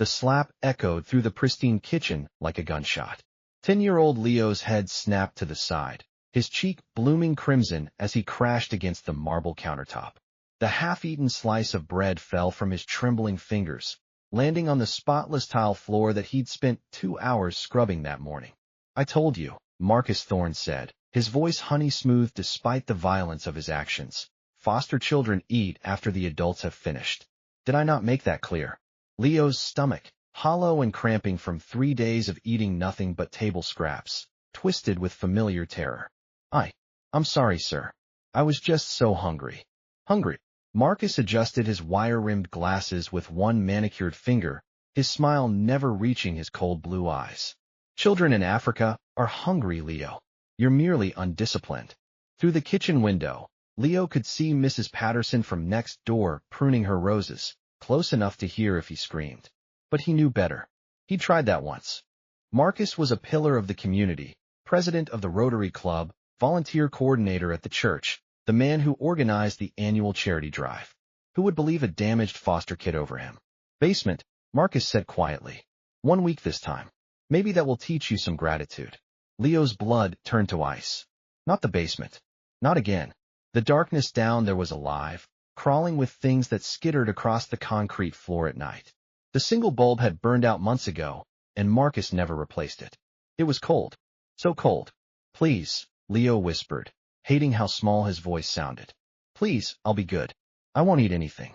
The slap echoed through the pristine kitchen like a gunshot. 10-year-old Leo's head snapped to the side, his cheek blooming crimson as he crashed against the marble countertop. The half-eaten slice of bread fell from his trembling fingers, landing on the spotless tile floor that he'd spent 2 hours scrubbing that morning. "I told you," Marcus Thorne said, his voice honey-smooth despite the violence of his actions. "Foster children eat after the adults have finished. Did I not make that clear?" Leo's stomach, hollow and cramping from 3 days of eating nothing but table scraps, twisted with familiar terror. I'm sorry, sir. I was just so hungry." Hungry? Marcus adjusted his wire-rimmed glasses with one manicured finger, his smile never reaching his cold blue eyes. "Children in Africa are hungry, Leo. You're merely undisciplined." Through the kitchen window, Leo could see Mrs. Patterson from next door pruning her roses, close enough to hear if he screamed. But he knew better. He'd tried that once. Marcus was a pillar of the community, president of the Rotary Club, volunteer coordinator at the church, the man who organized the annual charity drive. Who would believe a damaged foster kid over him? "Basement," Marcus said quietly. "1 week this time. Maybe that will teach you some gratitude." Leo's blood turned to ice. Not the basement. Not again. The darkness down there was alive, crawling with things that skittered across the concrete floor at night. The single bulb had burned out months ago, and Marcus never replaced it. It was cold. So cold. "Please," Leo whispered, hating how small his voice sounded. "Please, I'll be good. I won't eat anything.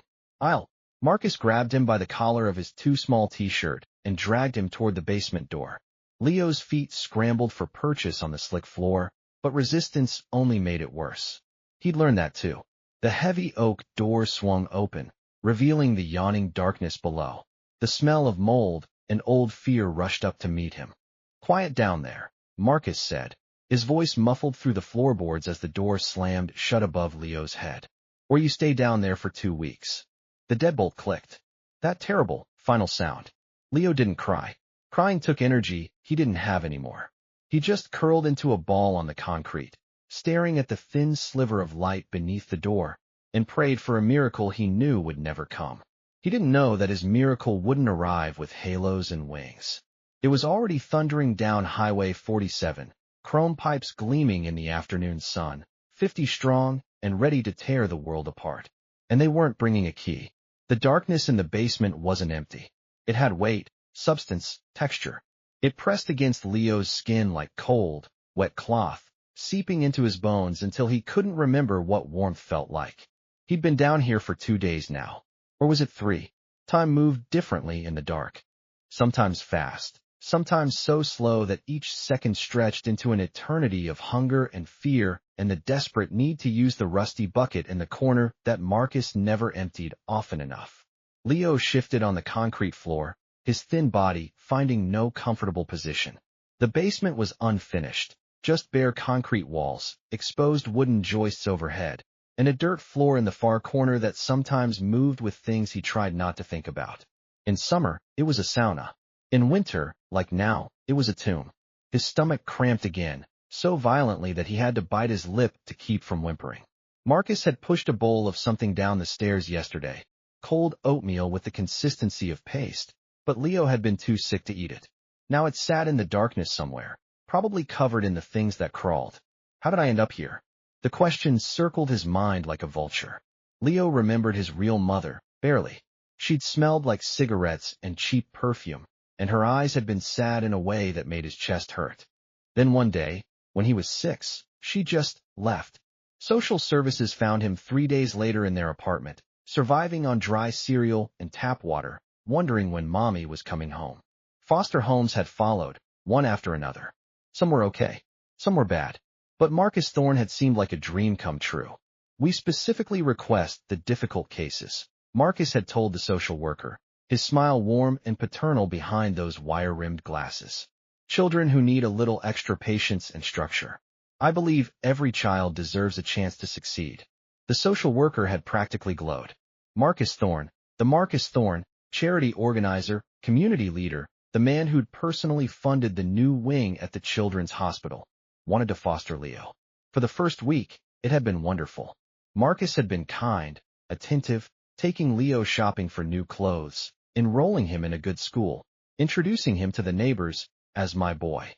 Marcus grabbed him by the collar of his too small t-shirt and dragged him toward the basement door. Leo's feet scrambled for purchase on the slick floor, but resistance only made it worse. He'd learned that too. The heavy oak door swung open, revealing the yawning darkness below. The smell of mold and old fear rushed up to meet him. "Quiet down there," Marcus said, his voice muffled through the floorboards as the door slammed shut above Leo's head. "Or you stay down there for 2 weeks." The deadbolt clicked. That terrible, final sound. Leo didn't cry. Crying took energy he didn't have anymore. He just curled into a ball on the concrete, staring at the thin sliver of light beneath the door, and prayed for a miracle he knew would never come. He didn't know that his miracle wouldn't arrive with halos and wings. It was already thundering down Highway 47, chrome pipes gleaming in the afternoon sun, 50 strong and ready to tear the world apart. And they weren't bringing a key. The darkness in the basement wasn't empty. It had weight, substance, texture. It pressed against Leo's skin like cold, wet cloth, seeping into his bones until he couldn't remember what warmth felt like. He'd been down here for 2 days now. Or was it 3? Time moved differently in the dark. Sometimes fast, sometimes so slow that each second stretched into an eternity of hunger and fear and the desperate need to use the rusty bucket in the corner that Marcus never emptied often enough. Leo shifted on the concrete floor, his thin body finding no comfortable position. The basement was unfinished, just bare concrete walls, exposed wooden joists overhead, and a dirt floor in the far corner that sometimes moved with things he tried not to think about. In summer, it was a sauna. In winter, like now, it was a tomb. His stomach cramped again, so violently that he had to bite his lip to keep from whimpering. Marcus had pushed a bowl of something down the stairs yesterday, cold oatmeal with the consistency of paste, but Leo had been too sick to eat it. Now it sat in the darkness somewhere, probably covered in the things that crawled. How did I end up here? The question circled his mind like a vulture. Leo remembered his real mother, barely. She'd smelled like cigarettes and cheap perfume, and her eyes had been sad in a way that made his chest hurt. Then one day, when he was 6, she just left. Social services found him 3 days later in their apartment, surviving on dry cereal and tap water, wondering when Mommy was coming home. Foster homes had followed, one after another. Some were okay, some were bad. But Marcus Thorne had seemed like a dream come true. "We specifically request the difficult cases," Marcus had told the social worker, his smile warm and paternal behind those wire-rimmed glasses. "Children who need a little extra patience and structure. I believe every child deserves a chance to succeed." The social worker had practically glowed. Marcus Thorne, the Marcus Thorne, charity organizer, community leader, the man who'd personally funded the new wing at the children's hospital, wanted to foster Leo. For the first week, it had been wonderful. Marcus had been kind, attentive, taking Leo shopping for new clothes, enrolling him in a good school, introducing him to the neighbors as my boy.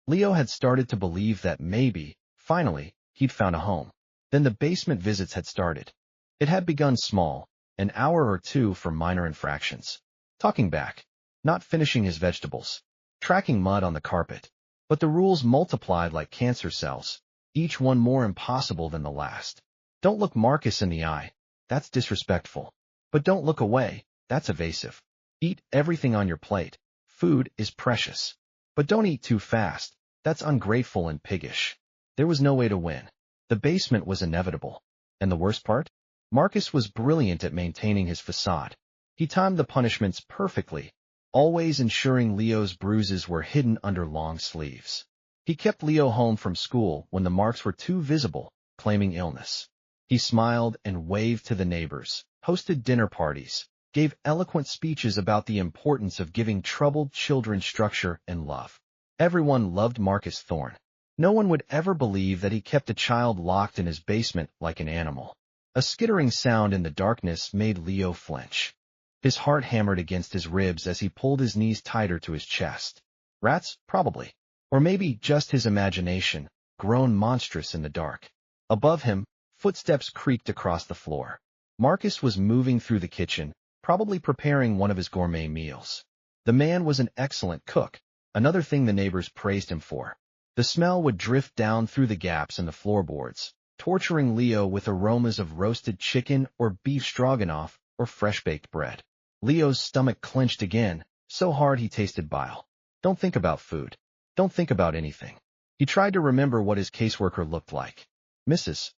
Leo had started to believe that maybe, finally, he'd found a home. Then the basement visits had started. It had begun small, an hour or two for minor infractions. Talking back, not finishing his vegetables, tracking mud on the carpet. But the rules multiplied like cancer cells, each one more impossible than the last. Don't look Marcus in the eye, that's disrespectful. But don't look away, that's evasive. Eat everything on your plate, food is precious. But don't eat too fast, that's ungrateful and piggish. There was no way to win. The basement was inevitable. And the worst part? Marcus was brilliant at maintaining his facade. He timed the punishments perfectly, always ensuring Leo's bruises were hidden under long sleeves. He kept Leo home from school when the marks were too visible, claiming illness. He smiled and waved to the neighbors, hosted dinner parties, gave eloquent speeches about the importance of giving troubled children structure and love. Everyone loved Marcus Thorne. No one would ever believe that he kept a child locked in his basement like an animal. A skittering sound in the darkness made Leo flinch. His heart hammered against his ribs as he pulled his knees tighter to his chest. Rats, probably. Or maybe just his imagination, grown monstrous in the dark. Above him, footsteps creaked across the floor. Marcus was moving through the kitchen, probably preparing one of his gourmet meals. The man was an excellent cook, another thing the neighbors praised him for. The smell would drift down through the gaps in the floorboards, torturing Leo with aromas of roasted chicken or beef stroganoff or fresh-baked bread. Leo's stomach clenched again, so hard he tasted bile. Don't think about food. Don't think about anything. He tried to remember what his caseworker looked like. Mrs.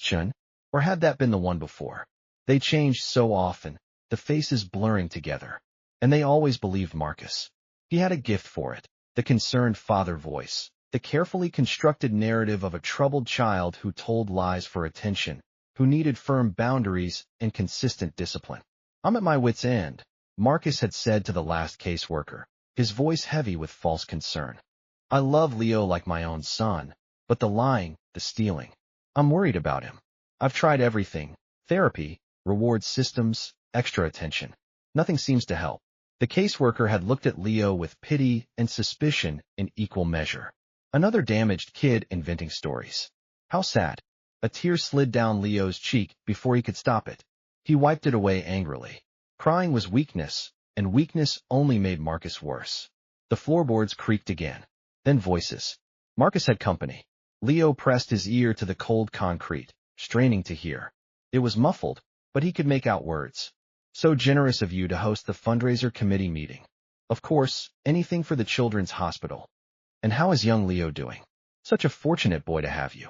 Chun? Or had that been the one before? They changed so often, the faces blurring together. And they always believed Marcus. He had a gift for it, the concerned father voice, the carefully constructed narrative of a troubled child who told lies for attention, who needed firm boundaries and consistent discipline. I'm at my wit's end, Marcus had said to the last caseworker, his voice heavy with false concern. I love Leo like my own son, but the lying, the stealing. I'm worried about him. I've tried everything, therapy, reward systems, extra attention. Nothing seems to help. The caseworker had looked at Leo with pity and suspicion in equal measure. Another damaged kid inventing stories. How sad. A tear slid down Leo's cheek before he could stop it. He wiped it away angrily. Crying was weakness, and weakness only made Marcus worse. The floorboards creaked again. Then voices. Marcus had company. Leo pressed his ear to the cold concrete, straining to hear. It was muffled, but he could make out words. So generous of you to host the fundraiser committee meeting. Of course, anything for the children's hospital. And how is young Leo doing? Such a fortunate boy to have you.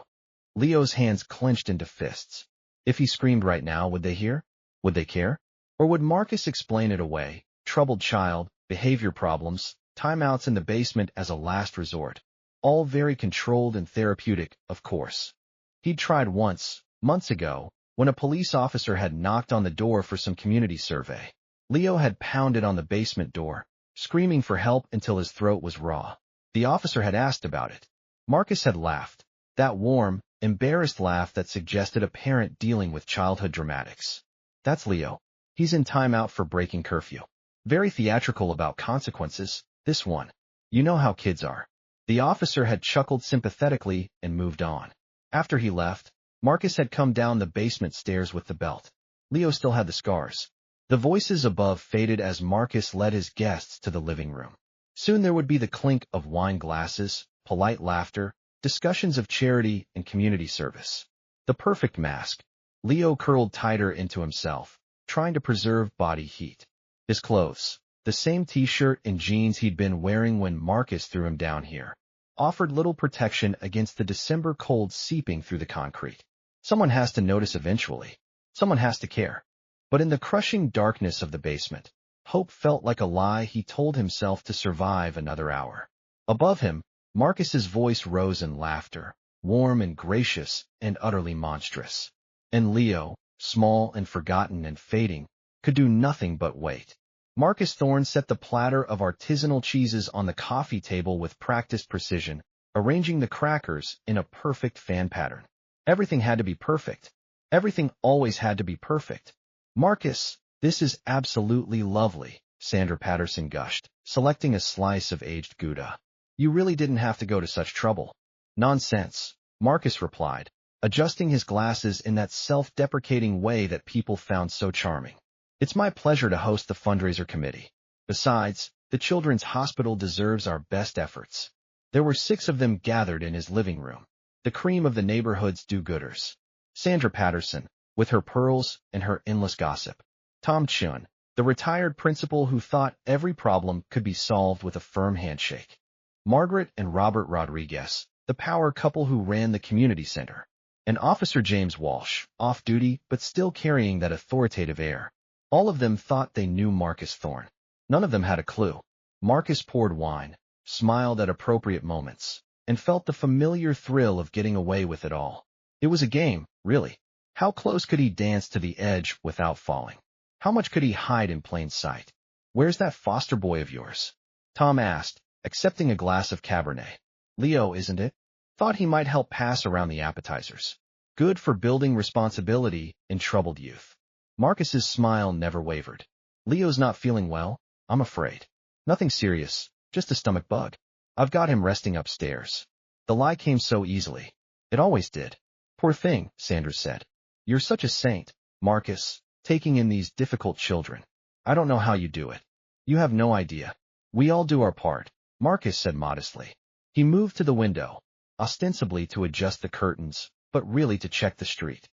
Leo's hands clenched into fists. If he screamed right now, would they hear? Would they care? Or would Marcus explain it away? Troubled child, behavior problems, timeouts in the basement as a last resort. All very controlled and therapeutic, of course. He'd tried once, months ago, when a police officer had knocked on the door for some community survey. Leo had pounded on the basement door, screaming for help until his throat was raw. The officer had asked about it. Marcus had laughed, that warm, embarrassed laugh that suggested a parent dealing with childhood dramatics. That's Leo. He's in timeout for breaking curfew. Very theatrical about consequences, this one. You know how kids are. The officer had chuckled sympathetically and moved on. After he left, Marcus had come down the basement stairs with the belt. Leo still had the scars. The voices above faded as Marcus led his guests to the living room. Soon there would be the clink of wine glasses, polite laughter, discussions of charity and community service. The perfect mask. Leo curled tighter into himself, trying to preserve body heat. His clothes, the same t-shirt and jeans he'd been wearing when Marcus threw him down here, offered little protection against the December cold seeping through the concrete. Someone has to notice eventually. Someone has to care. But in the crushing darkness of the basement, hope felt like a lie he told himself to survive another hour. Above him, Marcus's voice rose in laughter, warm and gracious and utterly monstrous. And Leo, small and forgotten and fading, could do nothing but wait. Marcus Thorne set the platter of artisanal cheeses on the coffee table with practiced precision, arranging the crackers in a perfect fan pattern. Everything had to be perfect. Everything always had to be perfect. Marcus, This is absolutely lovely, Sandra Patterson gushed, selecting a slice of aged Gouda. You really didn't have to go to such trouble. Nonsense, Marcus replied, adjusting his glasses in that self-deprecating way that people found so charming. It's my pleasure to host the fundraiser committee. Besides, the children's hospital deserves our best efforts. There were 6 of them gathered in his living room, the cream of the neighborhood's do-gooders. Sandra Patterson, with her pearls and her endless gossip. Tom Chun, the retired principal who thought every problem could be solved with a firm handshake. Margaret and Robert Rodriguez, the power couple who ran the community center. And Officer James Walsh, off-duty but still carrying that authoritative air. All of them thought they knew Marcus Thorne. None of them had a clue. Marcus poured wine, smiled at appropriate moments, and felt the familiar thrill of getting away with it all. It was a game, really. How close could he dance to the edge without falling? How much could he hide in plain sight? Where's that foster boy of yours? Tom asked, accepting a glass of Cabernet. Leo, isn't it? Thought he might help pass around the appetizers. Good for building responsibility in troubled youth. Marcus's smile never wavered. Leo's not feeling well, I'm afraid. Nothing serious, just a stomach bug. I've got him resting upstairs. The lie came so easily. It always did. Poor thing, Sanders said. You're such a saint, Marcus, taking in these difficult children. I don't know how you do it. You have no idea. We all do our part, Marcus said modestly. He moved to the window, ostensibly to adjust the curtains, but really to check the street.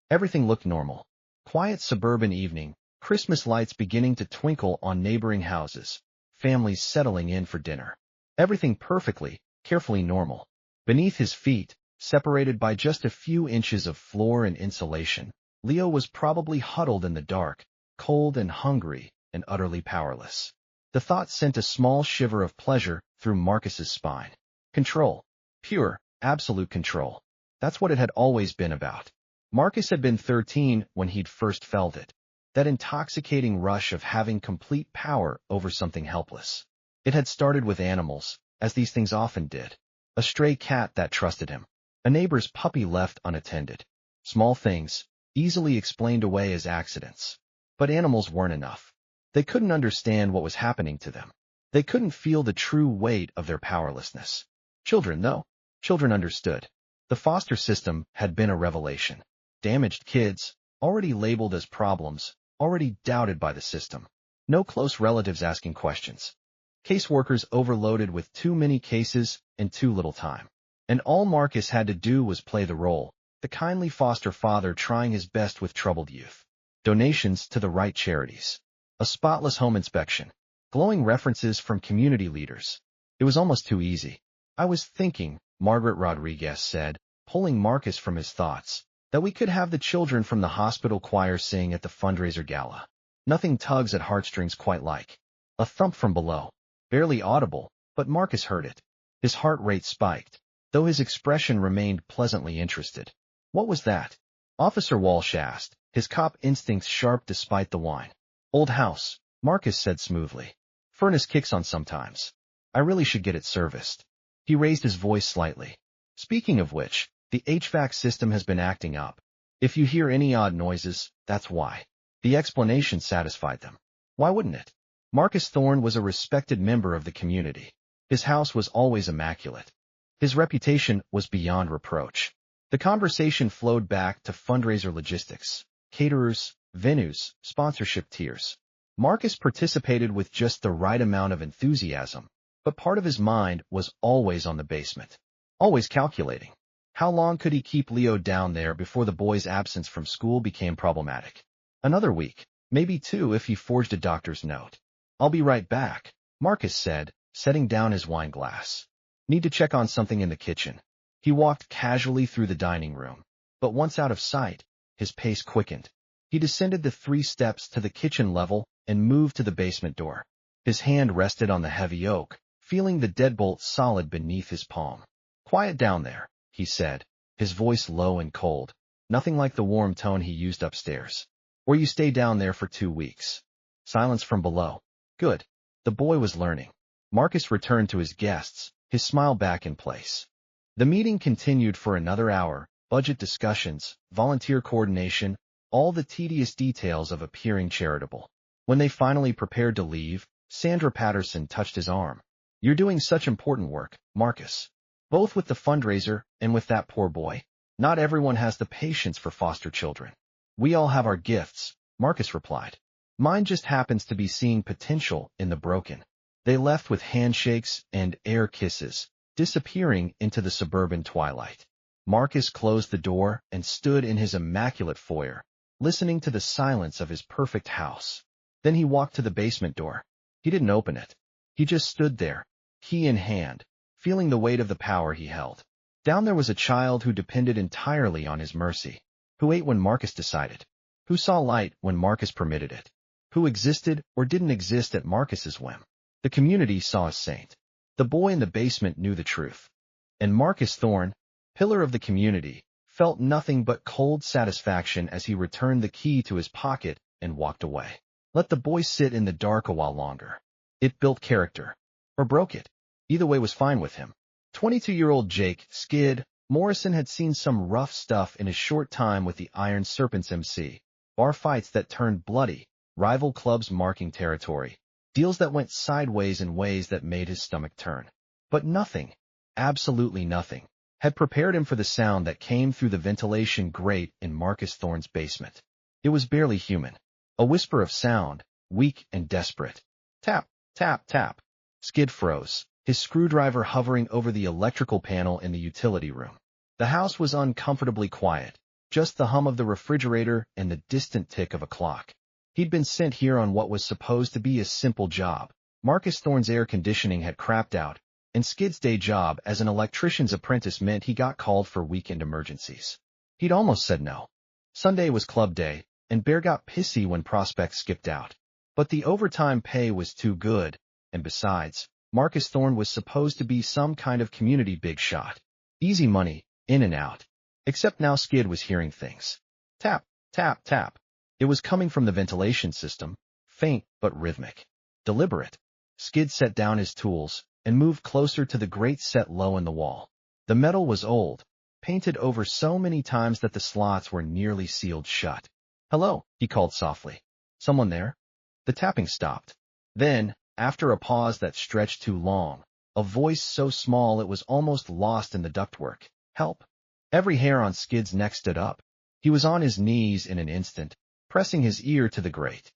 Everything looked normal. Quiet suburban evening, Christmas lights beginning to twinkle on neighboring houses, families settling in for dinner. Everything perfectly, carefully normal. Beneath his feet, separated by just a few inches of floor and insulation, Leo was probably huddled in the dark, cold and hungry, and utterly powerless. The thought sent a small shiver of pleasure through Marcus's spine. Control. Pure, absolute control. That's what it had always been about. Marcus had been 13 when he'd first felt it. That intoxicating rush of having complete power over something helpless. It had started with animals, as these things often did. A stray cat that trusted him. A neighbor's puppy left unattended. Small things, easily explained away as accidents. But animals weren't enough. They couldn't understand what was happening to them. They couldn't feel the true weight of their powerlessness. Children, though. Children understood. The foster system had been a revelation. Damaged kids, already labeled as problems, already doubted by the system. No close relatives asking questions. Caseworkers overloaded with too many cases and too little time. And all Marcus had to do was play the role, the kindly foster father trying his best with troubled youth. Donations to the right charities. A spotless home inspection. Glowing references from community leaders. It was almost too easy. I was thinking, Margaret Rodriguez said, pulling Marcus from his thoughts, that we could have the children from the hospital choir sing at the fundraiser gala. Nothing tugs at heartstrings quite like. A thump from below. Barely audible, but Marcus heard it. His heart rate spiked, though his expression remained pleasantly interested. What was that? Officer Walsh asked, his cop instincts sharp despite the wine. Old house, Marcus said smoothly. Furnace kicks on sometimes. I really should get it serviced. He raised his voice slightly. Speaking of which, the HVAC system has been acting up. If you hear any odd noises, that's why. The explanation satisfied them. Why wouldn't it? Marcus Thorne was a respected member of the community. His house was always immaculate. His reputation was beyond reproach. The conversation flowed back to fundraiser logistics, caterers, venues, sponsorship tiers. Marcus participated with just the right amount of enthusiasm, but part of his mind was always on the basement. Always calculating. How long could he keep Leo down there before the boy's absence from school became problematic? Another week, maybe 2 if he forged a doctor's note. I'll be right back, Marcus said, setting down his wine glass. Need to check on something in the kitchen. He walked casually through the dining room, but once out of sight, his pace quickened. He descended the 3 steps to the kitchen level and moved to the basement door. His hand rested on the heavy oak, feeling the deadbolt solid beneath his palm. Quiet down there, he said, his voice low and cold, nothing like the warm tone he used upstairs. Or you stay down there for 2 weeks. Silence from below. Good. The boy was learning. Marcus returned to his guests, his smile back in place. The meeting continued for another hour, budget discussions, volunteer coordination, all the tedious details of appearing charitable. When they finally prepared to leave, Sandra Patterson touched his arm. "You're doing such important work, Marcus. Both with the fundraiser and with that poor boy. Not everyone has the patience for foster children." "We all have our gifts," Marcus replied. "Mine just happens to be seeing potential in the broken." They left with handshakes and air kisses, disappearing into the suburban twilight. Marcus closed the door and stood in his immaculate foyer, listening to the silence of his perfect house. Then he walked to the basement door. He didn't open it. He just stood there, key in hand, feeling the weight of the power he held. Down there was a child who depended entirely on his mercy, who ate when Marcus decided, who saw light when Marcus permitted it, who existed or didn't exist at Marcus's whim. The community saw a saint. The boy in the basement knew the truth. And Marcus Thorne, pillar of the community, felt nothing but cold satisfaction as he returned the key to his pocket and walked away. Let the boy sit in the dark a while longer. It built character. Or broke it. Either way was fine with him. 22-year-old Jake Skid Morrison had seen some rough stuff in his short time with the Iron Serpents MC. Bar fights that turned bloody, rival clubs marking territory, deals that went sideways in ways that made his stomach turn. But nothing, absolutely nothing, had prepared him for the sound that came through the ventilation grate in Marcus Thorne's basement. It was barely human. A whisper of sound, weak and desperate. Tap, tap, tap. Skid froze, his screwdriver hovering over the electrical panel in the utility room. The house was uncomfortably quiet, just the hum of the refrigerator and the distant tick of a clock. He'd been sent here on what was supposed to be a simple job. Marcus Thorne's air conditioning had crapped out, and Skid's day job as an electrician's apprentice meant he got called for weekend emergencies. He'd almost said no. Sunday was club day, and Bear got pissy when prospects skipped out. But the overtime pay was too good, and besides, Marcus Thorne was supposed to be some kind of community big shot. Easy money, in and out. Except now Skid was hearing things. Tap, tap, tap. It was coming from the ventilation system, faint but rhythmic. Deliberate. Skid set down his tools and moved closer to the grate set low in the wall. The metal was old, painted over so many times that the slots were nearly sealed shut. "Hello," he called softly. "Someone there?" The tapping stopped. Then, after a pause that stretched too long, a voice so small it was almost lost in the ductwork. "Help." Every hair on Skid's neck stood up. He was on his knees in an instant, pressing his ear to the grate.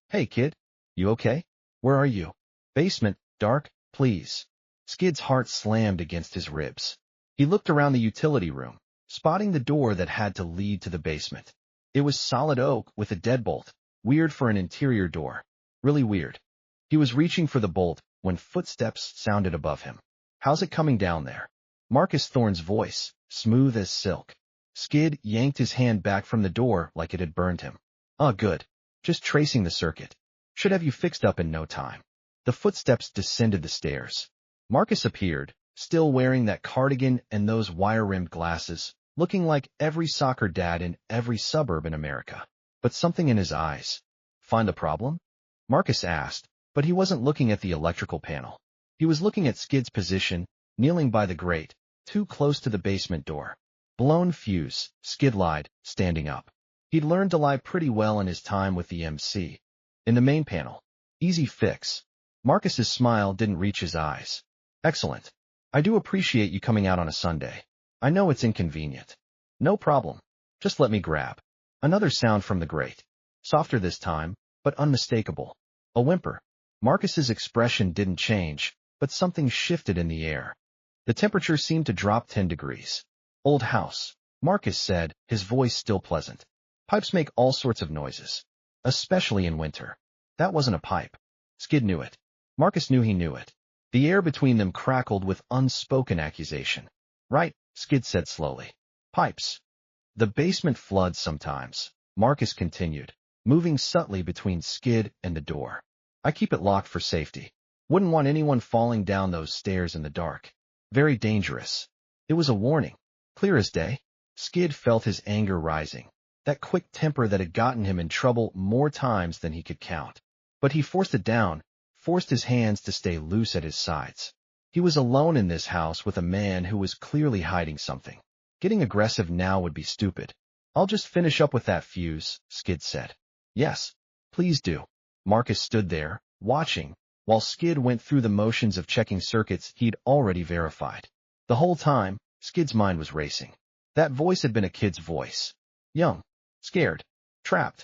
"Hey, kid. You okay? Where are you?" "Basement, dark, please." Skid's heart slammed against his ribs. He looked around the utility room, spotting the door that had to lead to the basement. It was solid oak with a deadbolt, weird for an interior door. Really weird. He was reaching for the bolt when footsteps sounded above him. "How's it coming down there?" Marcus Thorne's voice, smooth as silk. Skid yanked his hand back from the door like it had burned him. "Oh, good. Just tracing the circuit. Should have you fixed up in no time." The footsteps descended the stairs. Marcus appeared, still wearing that cardigan and those wire-rimmed glasses, looking like every soccer dad in every suburb in America. But something in his eyes. "Find a problem?" Marcus asked, but he wasn't looking at the electrical panel. He was looking at Skid's position, kneeling by the grate, too close to the basement door. "Blown fuse," Skid lied, standing up. He'd learned to lie pretty well in his time with the MC. "In the main panel. Easy fix." Marcus's smile didn't reach his eyes. "Excellent. I do appreciate you coming out on a Sunday. I know it's inconvenient." "No problem. Just let me grab." Another sound from the grate. Softer this time, but unmistakable. A whimper. Marcus's expression didn't change, but something shifted in the air. The temperature seemed to drop 10 degrees. "Old house," Marcus said, his voice still pleasant. "Pipes make all sorts of noises, especially in winter." That wasn't a pipe. Skid knew it. Marcus knew he knew it. The air between them crackled with unspoken accusation. "Right," Skid said slowly. "Pipes. The basement floods sometimes," Marcus continued, moving subtly between Skid and the door. "I keep it locked for safety. Wouldn't want anyone falling down those stairs in the dark. Very dangerous." It was a warning. Clear as day. Skid felt his anger rising, that quick temper that had gotten him in trouble more times than he could count. But he forced it down, forced his hands to stay loose at his sides. He was alone in this house with a man who was clearly hiding something. Getting aggressive now would be stupid. I'll just finish up with that fuse, Skid said. Yes, please do. Marcus stood there, watching, while Skid went through the motions of checking circuits he'd already verified. The whole time, Skid's mind was racing. That voice had been a kid's voice. Young, scared, trapped.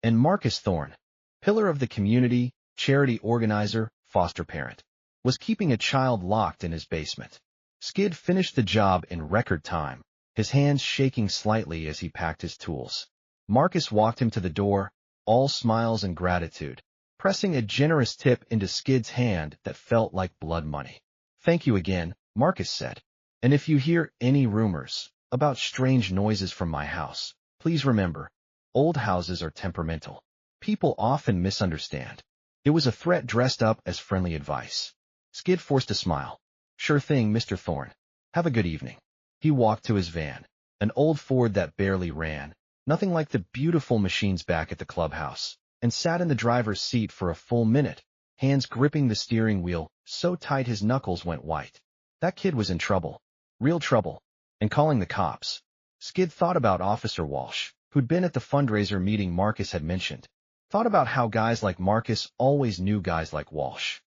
And Marcus Thorne, pillar of the community, charity organizer, foster parent, was keeping a child locked in his basement. Skid finished the job in record time, his hands shaking slightly as he packed his tools. Marcus walked him to the door, all smiles and gratitude, pressing a generous tip into Skid's hand that felt like blood money. Thank you again, Marcus said. And if you hear any rumors about strange noises from my house, please remember, old houses are temperamental. People often misunderstand. It was a threat dressed up as friendly advice. Skid forced a smile. Sure thing, Mr. Thorne. Have a good evening. He walked to his van, an old Ford that barely ran, nothing like the beautiful machines back at the clubhouse, and sat in the driver's seat for a full minute, hands gripping the steering wheel so tight his knuckles went white. That kid was in trouble. Real trouble. And calling the cops. Skid thought about Officer Walsh, who'd been at the fundraiser meeting Marcus had mentioned. Thought about how guys like Marcus always knew guys like Walsh.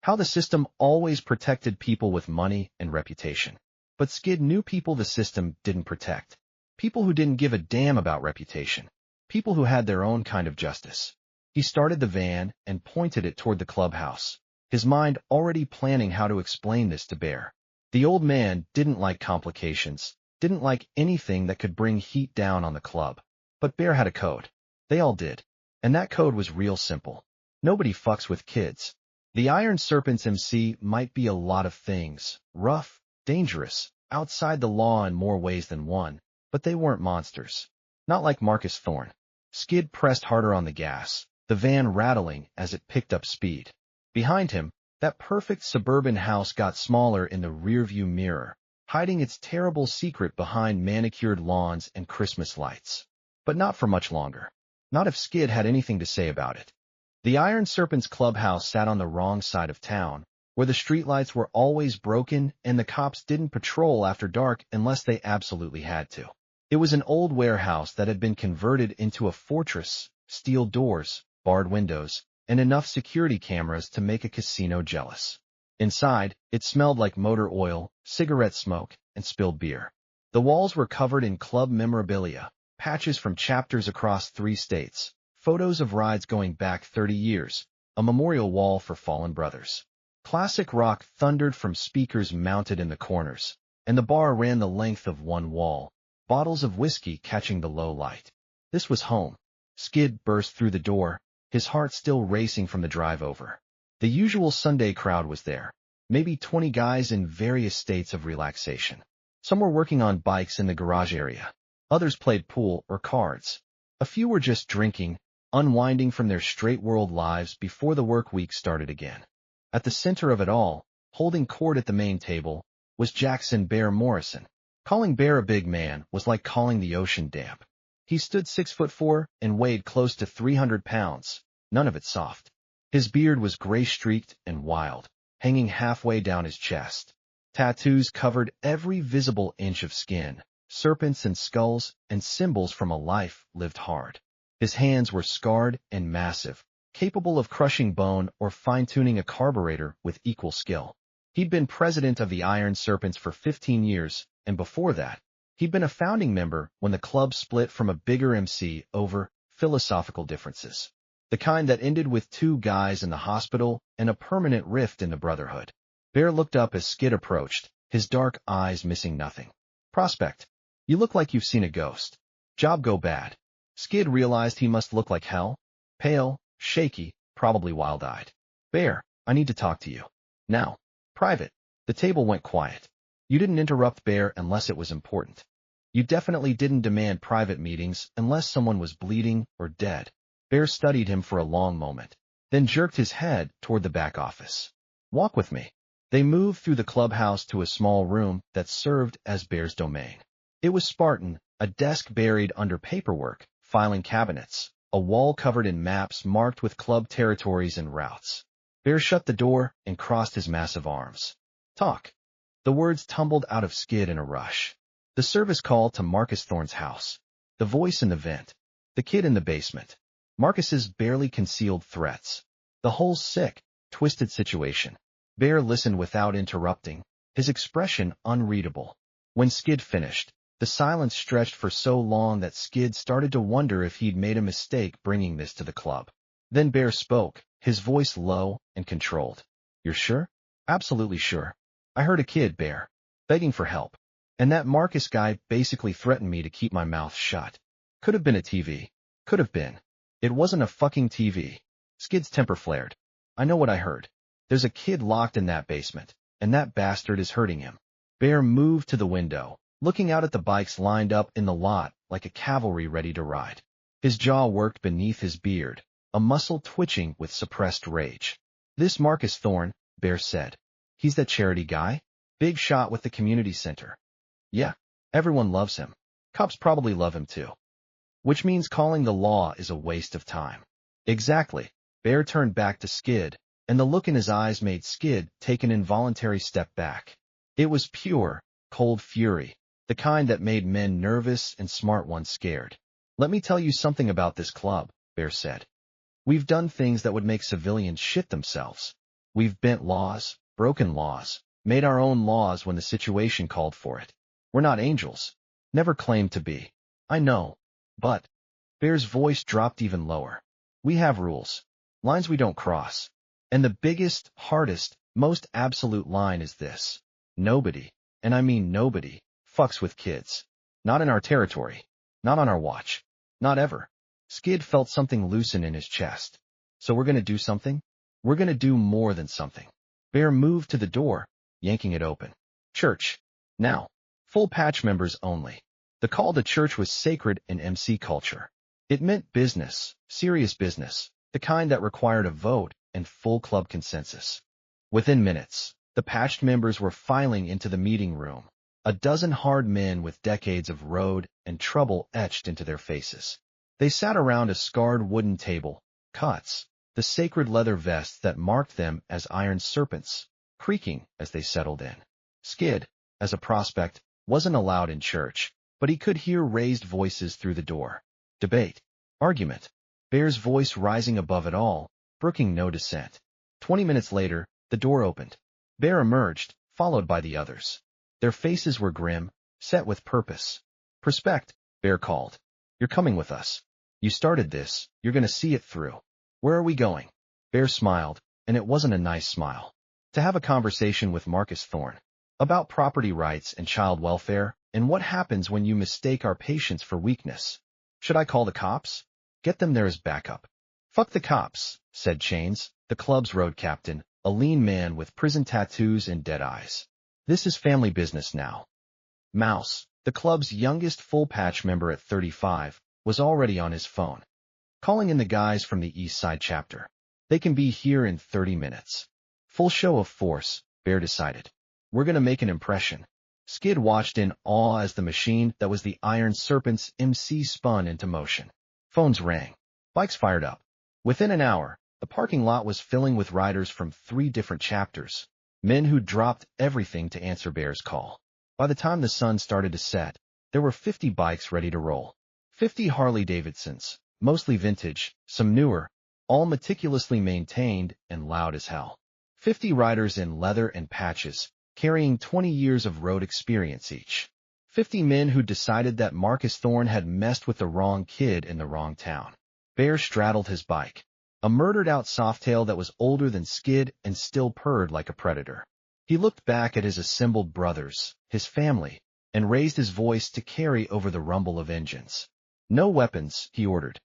How the system always protected people with money and reputation. But Skid knew people the system didn't protect. People who didn't give a damn about reputation. People who had their own kind of justice. He started the van and pointed it toward the clubhouse, his mind already planning how to explain this to Bear. The old man didn't like complications, didn't like anything that could bring heat down on the club. But Bear had a code. They all did. And that code was real simple. Nobody fucks with kids. The Iron Serpent's MC might be a lot of things, rough, dangerous, outside the law in more ways than one, but they weren't monsters. Not like Marcus Thorne. Skid pressed harder on the gas, the van rattling as it picked up speed. Behind him, that perfect suburban house got smaller in the rearview mirror, hiding its terrible secret behind manicured lawns and Christmas lights. But not for much longer. Not if Skid had anything to say about it. The Iron Serpent's clubhouse sat on the wrong side of town, where the streetlights were always broken and the cops didn't patrol after dark unless they absolutely had to. It was an old warehouse that had been converted into a fortress, steel doors, barred windows, and enough security cameras to make a casino jealous. Inside, it smelled like motor oil, cigarette smoke, and spilled beer. The walls were covered in club memorabilia, patches from chapters across 3 states, photos of rides going back 30 years, a memorial wall for fallen brothers. Classic rock thundered from speakers mounted in the corners, and the bar ran the length of one wall, bottles of whiskey catching the low light. This was home. Skid burst through the door, his heart still racing from the drive over. The usual Sunday crowd was there, maybe 20 guys in various states of relaxation. Some were working on bikes in the garage area. Others played pool or cards. A few were just drinking, unwinding from their straight-world lives before the work week started again. At the center of it all, holding court at the main table, was Jackson Bear Morrison. Calling Bear a big man was like calling the ocean damp. He stood 6'4" and weighed close to 300 pounds, none of it soft. His beard was gray-streaked and wild, hanging halfway down his chest. Tattoos covered every visible inch of skin, serpents and skulls, and symbols from a life lived hard. His hands were scarred and massive, capable of crushing bone or fine-tuning a carburetor with equal skill. He'd been president of the Iron Serpents for 15 years, and before that, he'd been a founding member when the club split from a bigger MC over philosophical differences. The kind that ended with 2 guys in the hospital and a permanent rift in the brotherhood. Bear looked up as Skid approached, his dark eyes missing nothing. Prospect, you look like you've seen a ghost. Job go bad. Skid realized he must look like hell. Pale, shaky, probably wild-eyed. Bear, I need to talk to you. Now. Private. The table went quiet. You didn't interrupt Bear unless it was important. You definitely didn't demand private meetings unless someone was bleeding or dead. Bear studied him for a long moment, then jerked his head toward the back office. Walk with me. They moved through the clubhouse to a small room that served as Bear's domain. It was Spartan, a desk buried under paperwork, filing cabinets, a wall covered in maps marked with club territories and routes. Bear shut the door and crossed his massive arms. Talk. The words tumbled out of Skid in a rush. The service call to Marcus Thorne's house. The voice in the vent. The kid in the basement. Marcus's barely concealed threats. The whole sick, twisted situation. Bear listened without interrupting, his expression unreadable. When Skid finished, the silence stretched for so long that Skid started to wonder if he'd made a mistake bringing this to the club. Then Bear spoke, his voice low and controlled. You're sure? Absolutely sure. I heard a kid, Bear, begging for help. And that Marcus guy basically threatened me to keep my mouth shut. Could have been a TV. Could have been. It wasn't a fucking TV. Skid's temper flared. I know what I heard. There's a kid locked in that basement, and that bastard is hurting him. Bear moved to the window, looking out at the bikes lined up in the lot like a cavalry ready to ride. His jaw worked beneath his beard, a muscle twitching with suppressed rage. This Marcus Thorne, Bear said. He's that charity guy? Big shot with the community center. Yeah, everyone loves him. Cops probably love him too. Which means calling the law is a waste of time. Exactly. Bear turned back to Skid, and the look in his eyes made Skid take an involuntary step back. It was pure, cold fury, the kind that made men nervous and smart ones scared. Let me tell you something about this club, Bear said. We've done things that would make civilians shit themselves. We've bent laws, broken laws, made our own laws when the situation called for it. We're not angels. Never claimed to be. I know. But, Bear's voice dropped even lower. We have rules. Lines we don't cross. And the biggest, hardest, most absolute line is this. Nobody, and I mean nobody, fucks with kids. Not in our territory. Not on our watch. Not ever. Skid felt something loosen in his chest. So we're gonna do something? We're gonna do more than something. Bear moved to the door, yanking it open. Church. Now. Full patch members only. The call to church was sacred in MC culture. It meant business, serious business, the kind that required a vote and full club consensus. Within minutes, the patched members were filing into the meeting room, a dozen hard men with decades of road and trouble etched into their faces. They sat around a scarred wooden table, cuts, the sacred leather vests that marked them as iron serpents, creaking as they settled in. Skid, as a prospect, wasn't allowed in church, but he could hear raised voices through the door. Debate. Argument. Bear's voice rising above it all, brooking no dissent. 20 minutes later, the door opened. Bear emerged, followed by the others. Their faces were grim, set with purpose. Prospect, Bear called. You're coming with us. You started this, you're gonna see it through. Where are we going? Bear smiled, and it wasn't a nice smile. To have a conversation with Marcus Thorne. About property rights and child welfare, and what happens when you mistake our patience for weakness. Should I call the cops? Get them there as backup. Fuck the cops, said Chains, the club's road captain, a lean man with prison tattoos and dead eyes. This is family business now. Mouse, the club's youngest full patch member at 35, was already on his phone. Calling in the guys from the East Side chapter. They can be here in 30 minutes. Full show of force, Bear decided. We're gonna make an impression. Skid watched in awe as the machine that was the Iron Serpent's MC spun into motion. Phones rang. Bikes fired up. Within an hour, the parking lot was filling with riders from 3 different chapters, men who dropped everything to answer Bear's call. By the time the sun started to set, there were 50 bikes ready to roll. 50 Harley-Davidsons, mostly vintage, some newer, all meticulously maintained and loud as hell. 50 riders in leather and patches, carrying 20 years of road experience each. 50 men who decided that Marcus Thorne had messed with the wrong kid in the wrong town. Bear straddled his bike, a murdered-out softail that was older than Skid and still purred like a predator. He looked back at his assembled brothers, his family, and raised his voice to carry over the rumble of engines. No weapons, he ordered.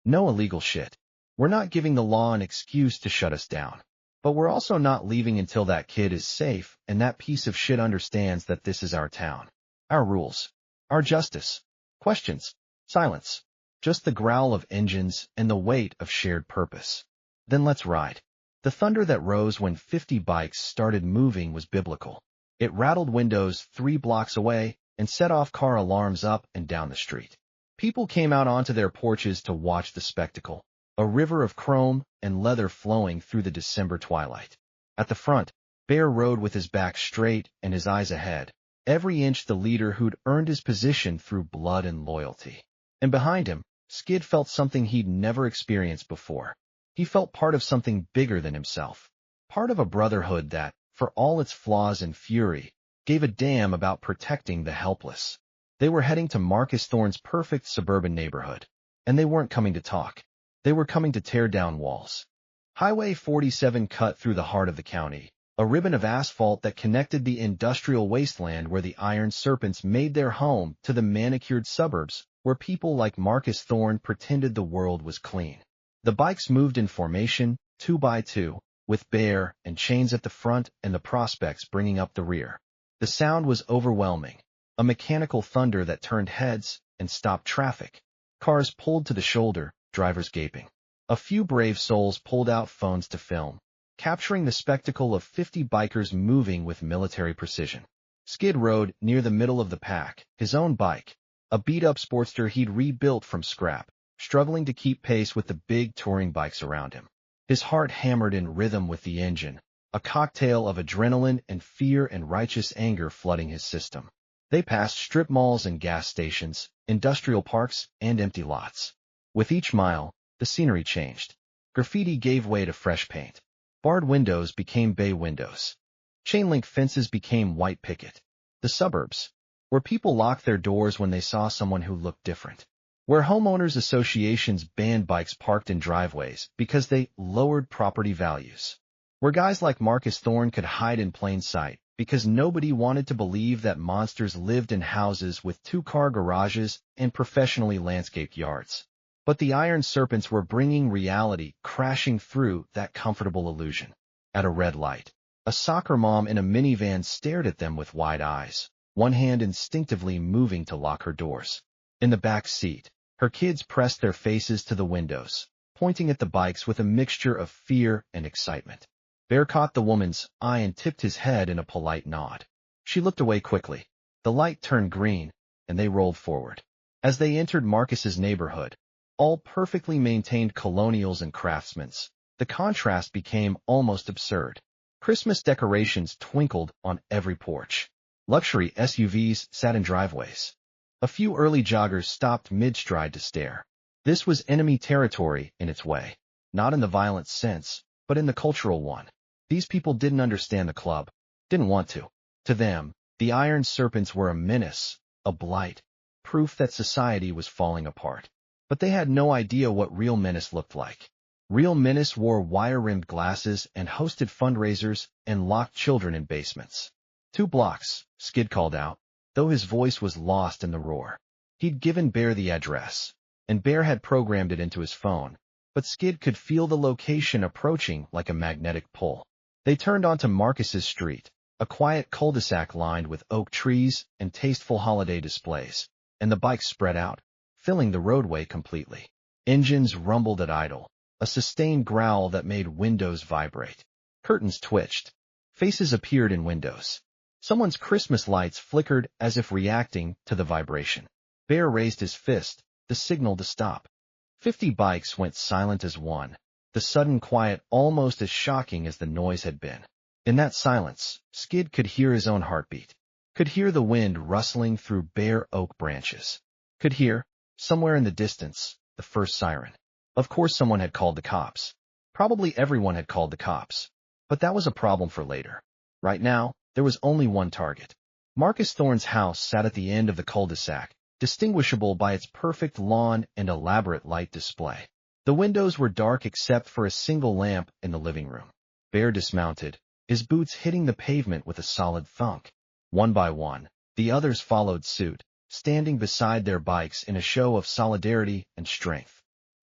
No illegal shit. We're not giving the law an excuse to shut us down. But we're also not leaving until that kid is safe and that piece of shit understands that this is our town. Our rules. Our justice. Questions. Silence. Just the growl of engines and the weight of shared purpose. Then let's ride. The thunder that rose when 50 bikes started moving was biblical. It rattled windows 3 blocks away and set off car alarms up and down the street. People came out onto their porches to watch the spectacle. A river of chrome and leather flowing through the December twilight. At the front, Bear rode with his back straight and his eyes ahead, every inch the leader who'd earned his position through blood and loyalty. And behind him, Skid felt something he'd never experienced before. He felt part of something bigger than himself. Part of a brotherhood that, for all its flaws and fury, gave a damn about protecting the helpless. They were heading to Marcus Thorne's perfect suburban neighborhood. And they weren't coming to talk. They were coming to tear down walls. Highway 47 cut through the heart of the county, a ribbon of asphalt that connected the industrial wasteland where the iron serpents made their home to the manicured suburbs where people like Marcus Thorne pretended the world was clean. The bikes moved in formation, 2 by 2, with Bear and Chains at the front and the prospects bringing up the rear. The sound was overwhelming, a mechanical thunder that turned heads and stopped traffic. Cars pulled to the shoulder, drivers gaping. A few brave souls pulled out phones to film, capturing the spectacle of 50 bikers moving with military precision. Skid rode near the middle of the pack, his own bike, a beat-up Sportster he'd rebuilt from scrap, struggling to keep pace with the big touring bikes around him. His heart hammered in rhythm with the engine, a cocktail of adrenaline and fear and righteous anger flooding his system. They passed strip malls and gas stations, industrial parks, and empty lots. With each mile, the scenery changed. Graffiti gave way to fresh paint. Barred windows became bay windows. Chain-link fences became white picket. The suburbs, where people locked their doors when they saw someone who looked different. Where homeowners associations banned bikes parked in driveways because they lowered property values. Where guys like Marcus Thorne could hide in plain sight because nobody wanted to believe that monsters lived in houses with 2-car garages and professionally landscaped yards. But the iron serpents were bringing reality crashing through that comfortable illusion. At a red light, a soccer mom in a minivan stared at them with wide eyes, one hand instinctively moving to lock her doors. In the back seat, her kids pressed their faces to the windows, pointing at the bikes with a mixture of fear and excitement. Bear caught the woman's eye and tipped his head in a polite nod. She looked away quickly. The light turned green, and they rolled forward. As they entered Marcus's neighborhood, all perfectly maintained colonials and craftsmen, the contrast became almost absurd. Christmas decorations twinkled on every porch. Luxury SUVs sat in driveways. A few early joggers stopped mid-stride to stare. This was enemy territory in its way, not in the violent sense, but in the cultural one. These people didn't understand the club, didn't want to. To them, the iron serpents were a menace, a blight, proof that society was falling apart. But they had no idea what real menace looked like. Real menace wore wire-rimmed glasses and hosted fundraisers and locked children in basements. 2 blocks, Skid called out, though his voice was lost in the roar. He'd given Bear the address, and Bear had programmed it into his phone, but Skid could feel the location approaching like a magnetic pull. They turned onto Marcus's street, a quiet cul-de-sac lined with oak trees and tasteful holiday displays, and the bikes spread out, filling the roadway completely. Engines rumbled at idle, a sustained growl that made windows vibrate. Curtains twitched. Faces appeared in windows. Someone's Christmas lights flickered as if reacting to the vibration. Bear raised his fist, the signal to stop. 50 bikes went silent as one, the sudden quiet almost as shocking as the noise had been. In that silence, Skid could hear his own heartbeat, could hear the wind rustling through bare oak branches, could hear, somewhere in the distance, the first siren. Of course someone had called the cops. Probably everyone had called the cops. But that was a problem for later. Right now, there was only one target. Marcus Thorne's house sat at the end of the cul-de-sac, distinguishable by its perfect lawn and elaborate light display. The windows were dark except for a single lamp in the living room. Bear dismounted, his boots hitting the pavement with a solid thunk. One by one, the others followed suit, standing beside their bikes in a show of solidarity and strength.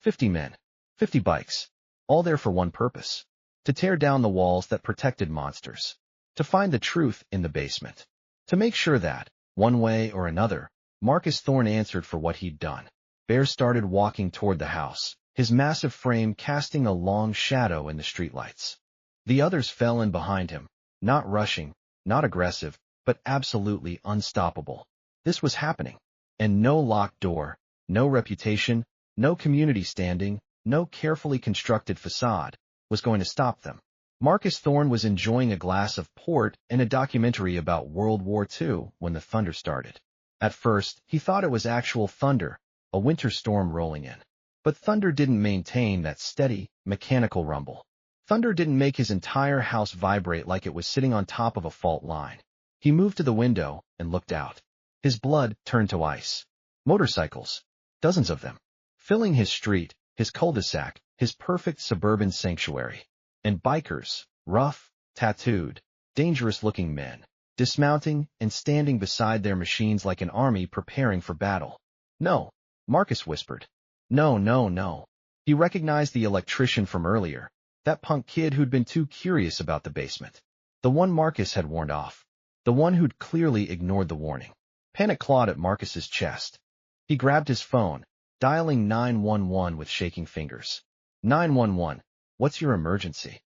50 men, 50 bikes, all there for one purpose: to tear down the walls that protected monsters, to find the truth in the basement, to make sure that, one way or another, Marcus Thorne answered for what he'd done. Bear started walking toward the house, his massive frame casting a long shadow in the streetlights. The others fell in behind him, not rushing, not aggressive, but absolutely unstoppable. This was happening, and no locked door, no reputation, no community standing, no carefully constructed facade was going to stop them. Marcus Thorne was enjoying a glass of port and a documentary about World War II when the thunder started. At first, he thought it was actual thunder, a winter storm rolling in. But thunder didn't maintain that steady, mechanical rumble. Thunder didn't make his entire house vibrate like it was sitting on top of a fault line. He moved to the window and looked out. His blood turned to ice. Motorcycles. Dozens of them. Filling his street, his cul-de-sac, his perfect suburban sanctuary. And bikers, rough, tattooed, dangerous-looking men, dismounting and standing beside their machines like an army preparing for battle. No, Marcus whispered. No, no, no. He recognized the electrician from earlier, that punk kid who'd been too curious about the basement. The one Marcus had warned off. The one who'd clearly ignored the warning. Panic clawed at Marcus's chest. He grabbed his phone, dialing 911 with shaking fingers. 911, what's your emergency?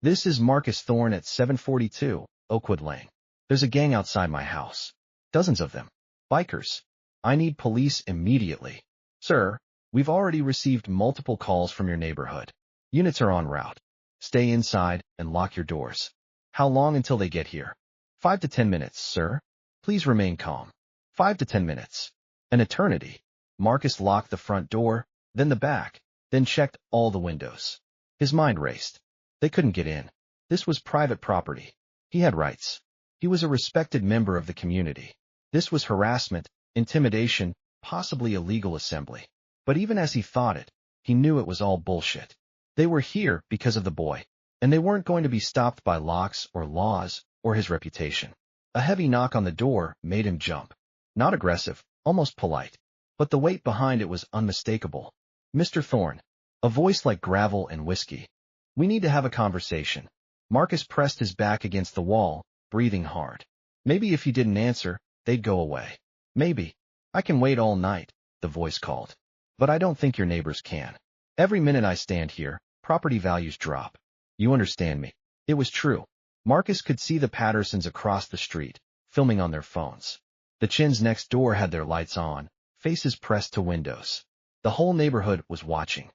This is Marcus Thorne at 742, Oakwood Lane. There's a gang outside my house. Dozens of them. Bikers. I need police immediately. Sir, we've already received multiple calls from your neighborhood. Units are en route. Stay inside and lock your doors. How long until they get here? 5 to 10 minutes, sir. Please remain calm. 5 to 10 minutes. An eternity. Marcus locked the front door, then the back, then checked all the windows. His mind raced. They couldn't get in. This was private property. He had rights. He was a respected member of the community. This was harassment, intimidation, possibly illegal assembly. But even as he thought it, he knew it was all bullshit. They were here because of the boy, and they weren't going to be stopped by locks or laws or his reputation. A heavy knock on the door made him jump. Not aggressive, almost polite. But the weight behind it was unmistakable. Mr. Thorne. A voice like gravel and whiskey. We need to have a conversation. Marcus pressed his back against the wall, breathing hard. Maybe if he didn't answer, they'd go away. Maybe. I can wait all night, the voice called. But I don't think your neighbors can. Every minute I stand here, property values drop. You understand me. It was true. Marcus could see the Pattersons across the street, filming on their phones. The Chins next door had their lights on, faces pressed to windows. The whole neighborhood was watching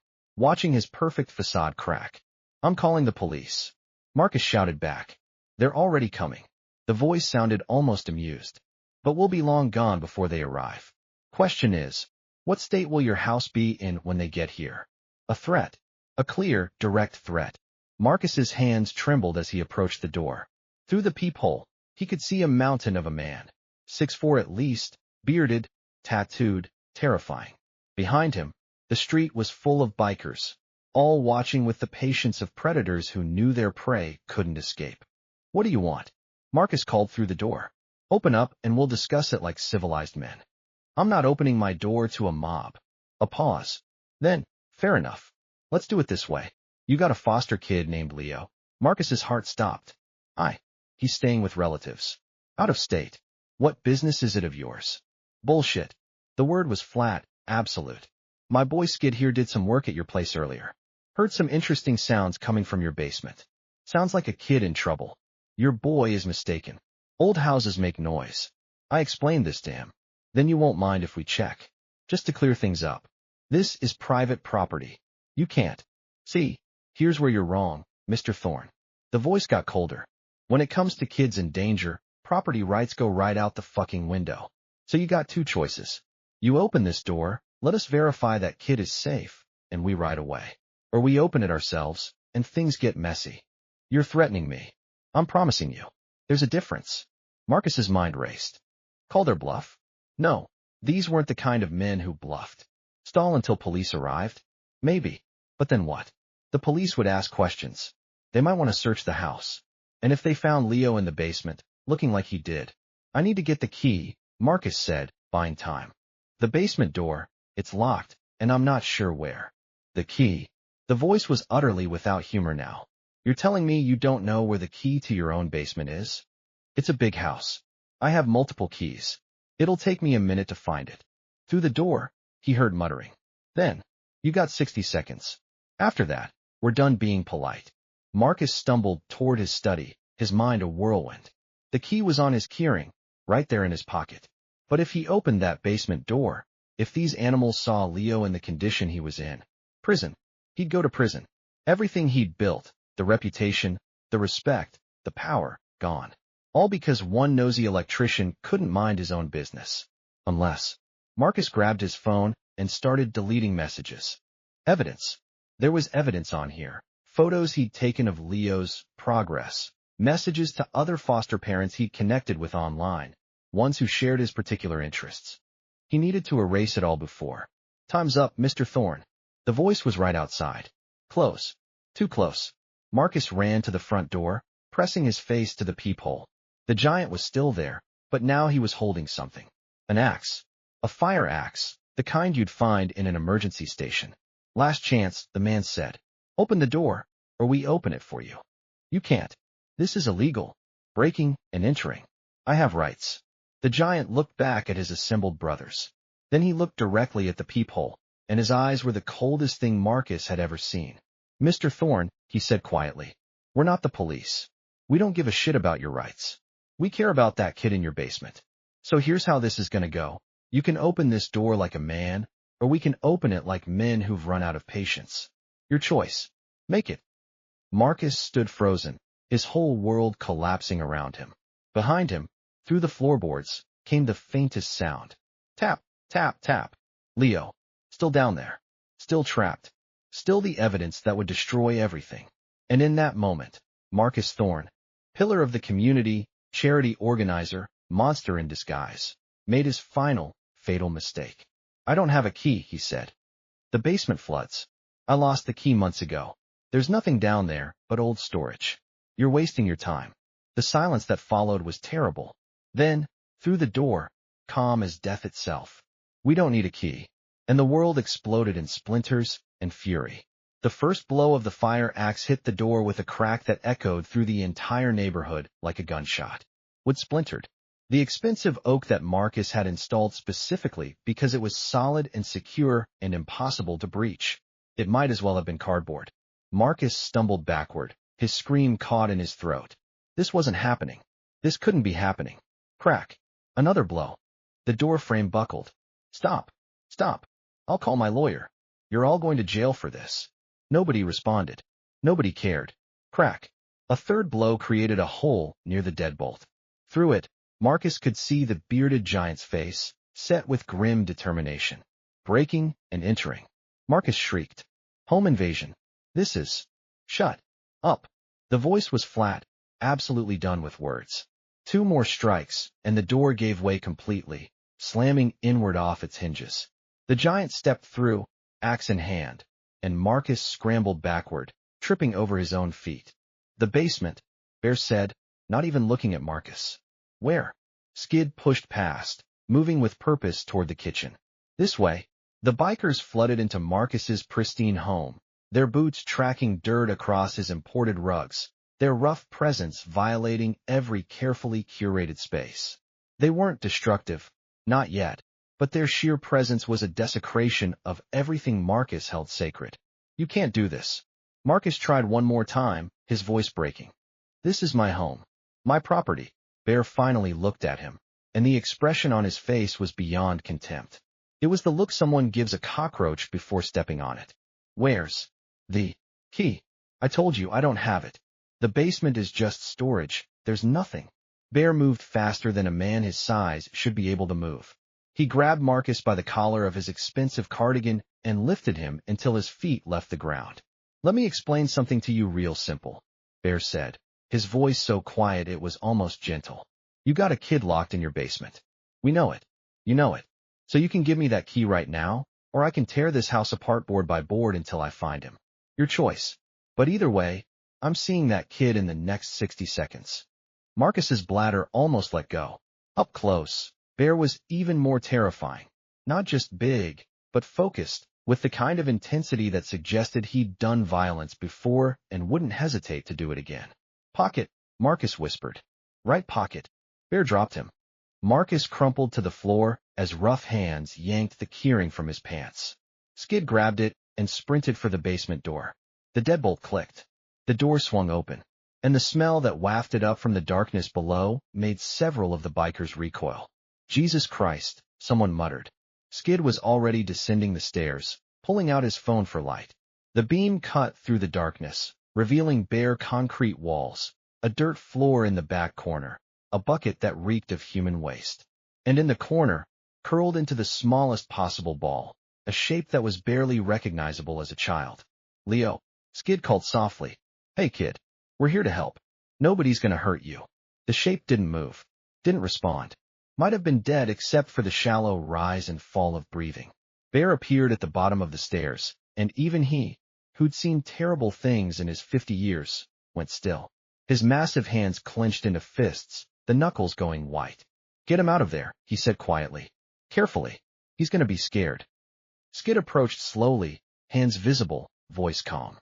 his perfect facade crack. I'm calling the police. Marcus shouted back. They're already coming. The voice sounded almost amused. But we'll be long gone before they arrive. Question is, what state will your house be in when they get here? A threat. A clear, direct threat. Marcus's hands trembled as he approached the door. Through the peephole, he could see a mountain of a man. 6'4" at least, bearded, tattooed, terrifying. Behind him, the street was full of bikers, all watching with the patience of predators who knew their prey couldn't escape. What do you want? Marcus called through the door. Open up and we'll discuss it like civilized men. I'm not opening my door to a mob. A pause. Then, fair enough. Let's do it this way. You got a foster kid named Leo. Marcus's heart stopped. He's staying with relatives. Out of state. What business is it of yours? Bullshit. The word was flat, absolute. My boy Skid here did some work at your place earlier. Heard some interesting sounds coming from your basement. Sounds like a kid in trouble. Your boy is mistaken. Old houses make noise. I explained this to him. Then you won't mind if we check. Just to clear things up. This is private property. You can't. See, here's where you're wrong, Mr. Thorne. The voice got colder. When it comes to kids in danger, property rights go right out the fucking window. So you got two choices. You open this door, let us verify that kid is safe, and we ride away. Or we open it ourselves, and things get messy. You're threatening me. I'm promising you. There's a difference. Marcus's mind raced. Call their bluff? No, these weren't the kind of men who bluffed. Stall until police arrived? Maybe. But then what? The police would ask questions. They might want to search the house. And if they found Leo in the basement, looking like he did, I need to get the key, Marcus said, buying time. The basement door, it's locked, and I'm not sure where. The key. The voice was utterly without humor now. You're telling me you don't know where the key to your own basement is? It's a big house. I have multiple keys. It'll take me a minute to find it. Through the door, he heard muttering. Then, you got 60 seconds. After that, we're done being polite. Marcus stumbled toward his study, his mind a whirlwind. The key was on his keyring, right there in his pocket. But if he opened that basement door, if these animals saw Leo in the condition he was in, prison, he'd go to prison. Everything he'd built, the reputation, the respect, the power, gone. All because one nosy electrician couldn't mind his own business. Unless. Marcus grabbed his phone and started deleting messages. Evidence. There was evidence on here. Photos he'd taken of Leo's progress. Messages to other foster parents he'd connected with online, ones who shared his particular interests. He needed to erase it all before. Time's up, Mr. Thorne. The voice was right outside. Close. Too close. Marcus ran to the front door, pressing his face to the peephole. The giant was still there, but now he was holding something. An axe. A fire axe, the kind you'd find in an emergency station. Last chance, the man said. Open the door, or we open it for you. You can't. This is illegal. Breaking and entering. I have rights. The giant looked back at his assembled brothers. Then he looked directly at the peephole, and his eyes were the coldest thing Marcus had ever seen. Mr. Thorne, he said quietly, we're not the police. We don't give a shit about your rights. We care about that kid in your basement. So here's how this is gonna go. You can open this door like a man, or we can open it like men who've run out of patience. Your choice. Make it. Marcus stood frozen, his whole world collapsing around him. Behind him, through the floorboards, came the faintest sound. Tap, tap, tap. Leo. Still down there. Still trapped. Still the evidence that would destroy everything. And in that moment, Marcus Thorne, pillar of the community, charity organizer, monster in disguise, made his final, fatal mistake. I don't have a key, he said. The basement floods. I lost the key months ago. There's nothing down there but old storage. You're wasting your time. The silence that followed was terrible. Then, through the door, calm as death itself. We don't need a key. And the world exploded in splinters and fury. The first blow of the fire axe hit the door with a crack that echoed through the entire neighborhood like a gunshot. Wood splintered. The expensive oak that Marcus had installed specifically because it was solid and secure and impossible to breach. It might as well have been cardboard. Marcus stumbled backward, his scream caught in his throat. This wasn't happening. This couldn't be happening. Crack. Another blow. The door frame buckled. Stop. Stop. I'll call my lawyer. You're all going to jail for this. Nobody responded. Nobody cared. Crack. A third blow created a hole near the deadbolt. Through it, Marcus could see the bearded giant's face, set with grim determination. Breaking and entering. Marcus shrieked. Home invasion. This is... Shut up. The voice was flat, absolutely done with words. 2 more strikes, and the door gave way completely, slamming inward off its hinges. The giant stepped through, axe in hand, and Marcus scrambled backward, tripping over his own feet. The basement, Bear said, not even looking at Marcus. Where? Skid pushed past, moving with purpose toward the kitchen. This way. The bikers flooded into Marcus's pristine home, their boots tracking dirt across his imported rugs, their rough presence violating every carefully curated space. They weren't destructive, not yet, but their sheer presence was a desecration of everything Marcus held sacred. You can't do this. Marcus tried one more time, his voice breaking. This is my home. My property. Bear finally looked at him, and the expression on his face was beyond contempt. It was the look someone gives a cockroach before stepping on it. Where's the key? I told you I don't have it. The basement is just storage. There's nothing. Bear moved faster than a man his size should be able to move. He grabbed Marcus by the collar of his expensive cardigan and lifted him until his feet left the ground. Let me explain something to you real simple, Bear said, his voice so quiet it was almost gentle. You got a kid locked in your basement. We know it. You know it. So you can give me that key right now, or I can tear this house apart board by board until I find him. Your choice. But either way, I'm seeing that kid in the next 60 seconds. Marcus's bladder almost let go. Up close, Bear was even more terrifying. Not just big, but focused, with the kind of intensity that suggested he'd done violence before and wouldn't hesitate to do it again. Pocket, Marcus whispered. Right pocket. Bear dropped him. Marcus crumpled to the floor as rough hands yanked the keyring from his pants. Skid grabbed it and sprinted for the basement door. The deadbolt clicked. The door swung open, and the smell that wafted up from the darkness below made several of the bikers recoil. Jesus Christ, someone muttered. Skid was already descending the stairs, pulling out his phone for light. The beam cut through the darkness, revealing bare concrete walls, a dirt floor in the back corner, a bucket that reeked of human waste. And in the corner, curled into the smallest possible ball, a shape that was barely recognizable as a child. Leo, Skid called softly. Hey kid, we're here to help. Nobody's gonna hurt you. The shape didn't move, didn't respond. Might have been dead except for the shallow rise and fall of breathing. Bear appeared at the bottom of the stairs, and even he, who'd seen terrible things in his 50 years, went still. His massive hands clenched into fists, the knuckles going white. Get him out of there, he said quietly. Carefully. He's gonna be scared. Skid approached slowly, hands visible, voice calm.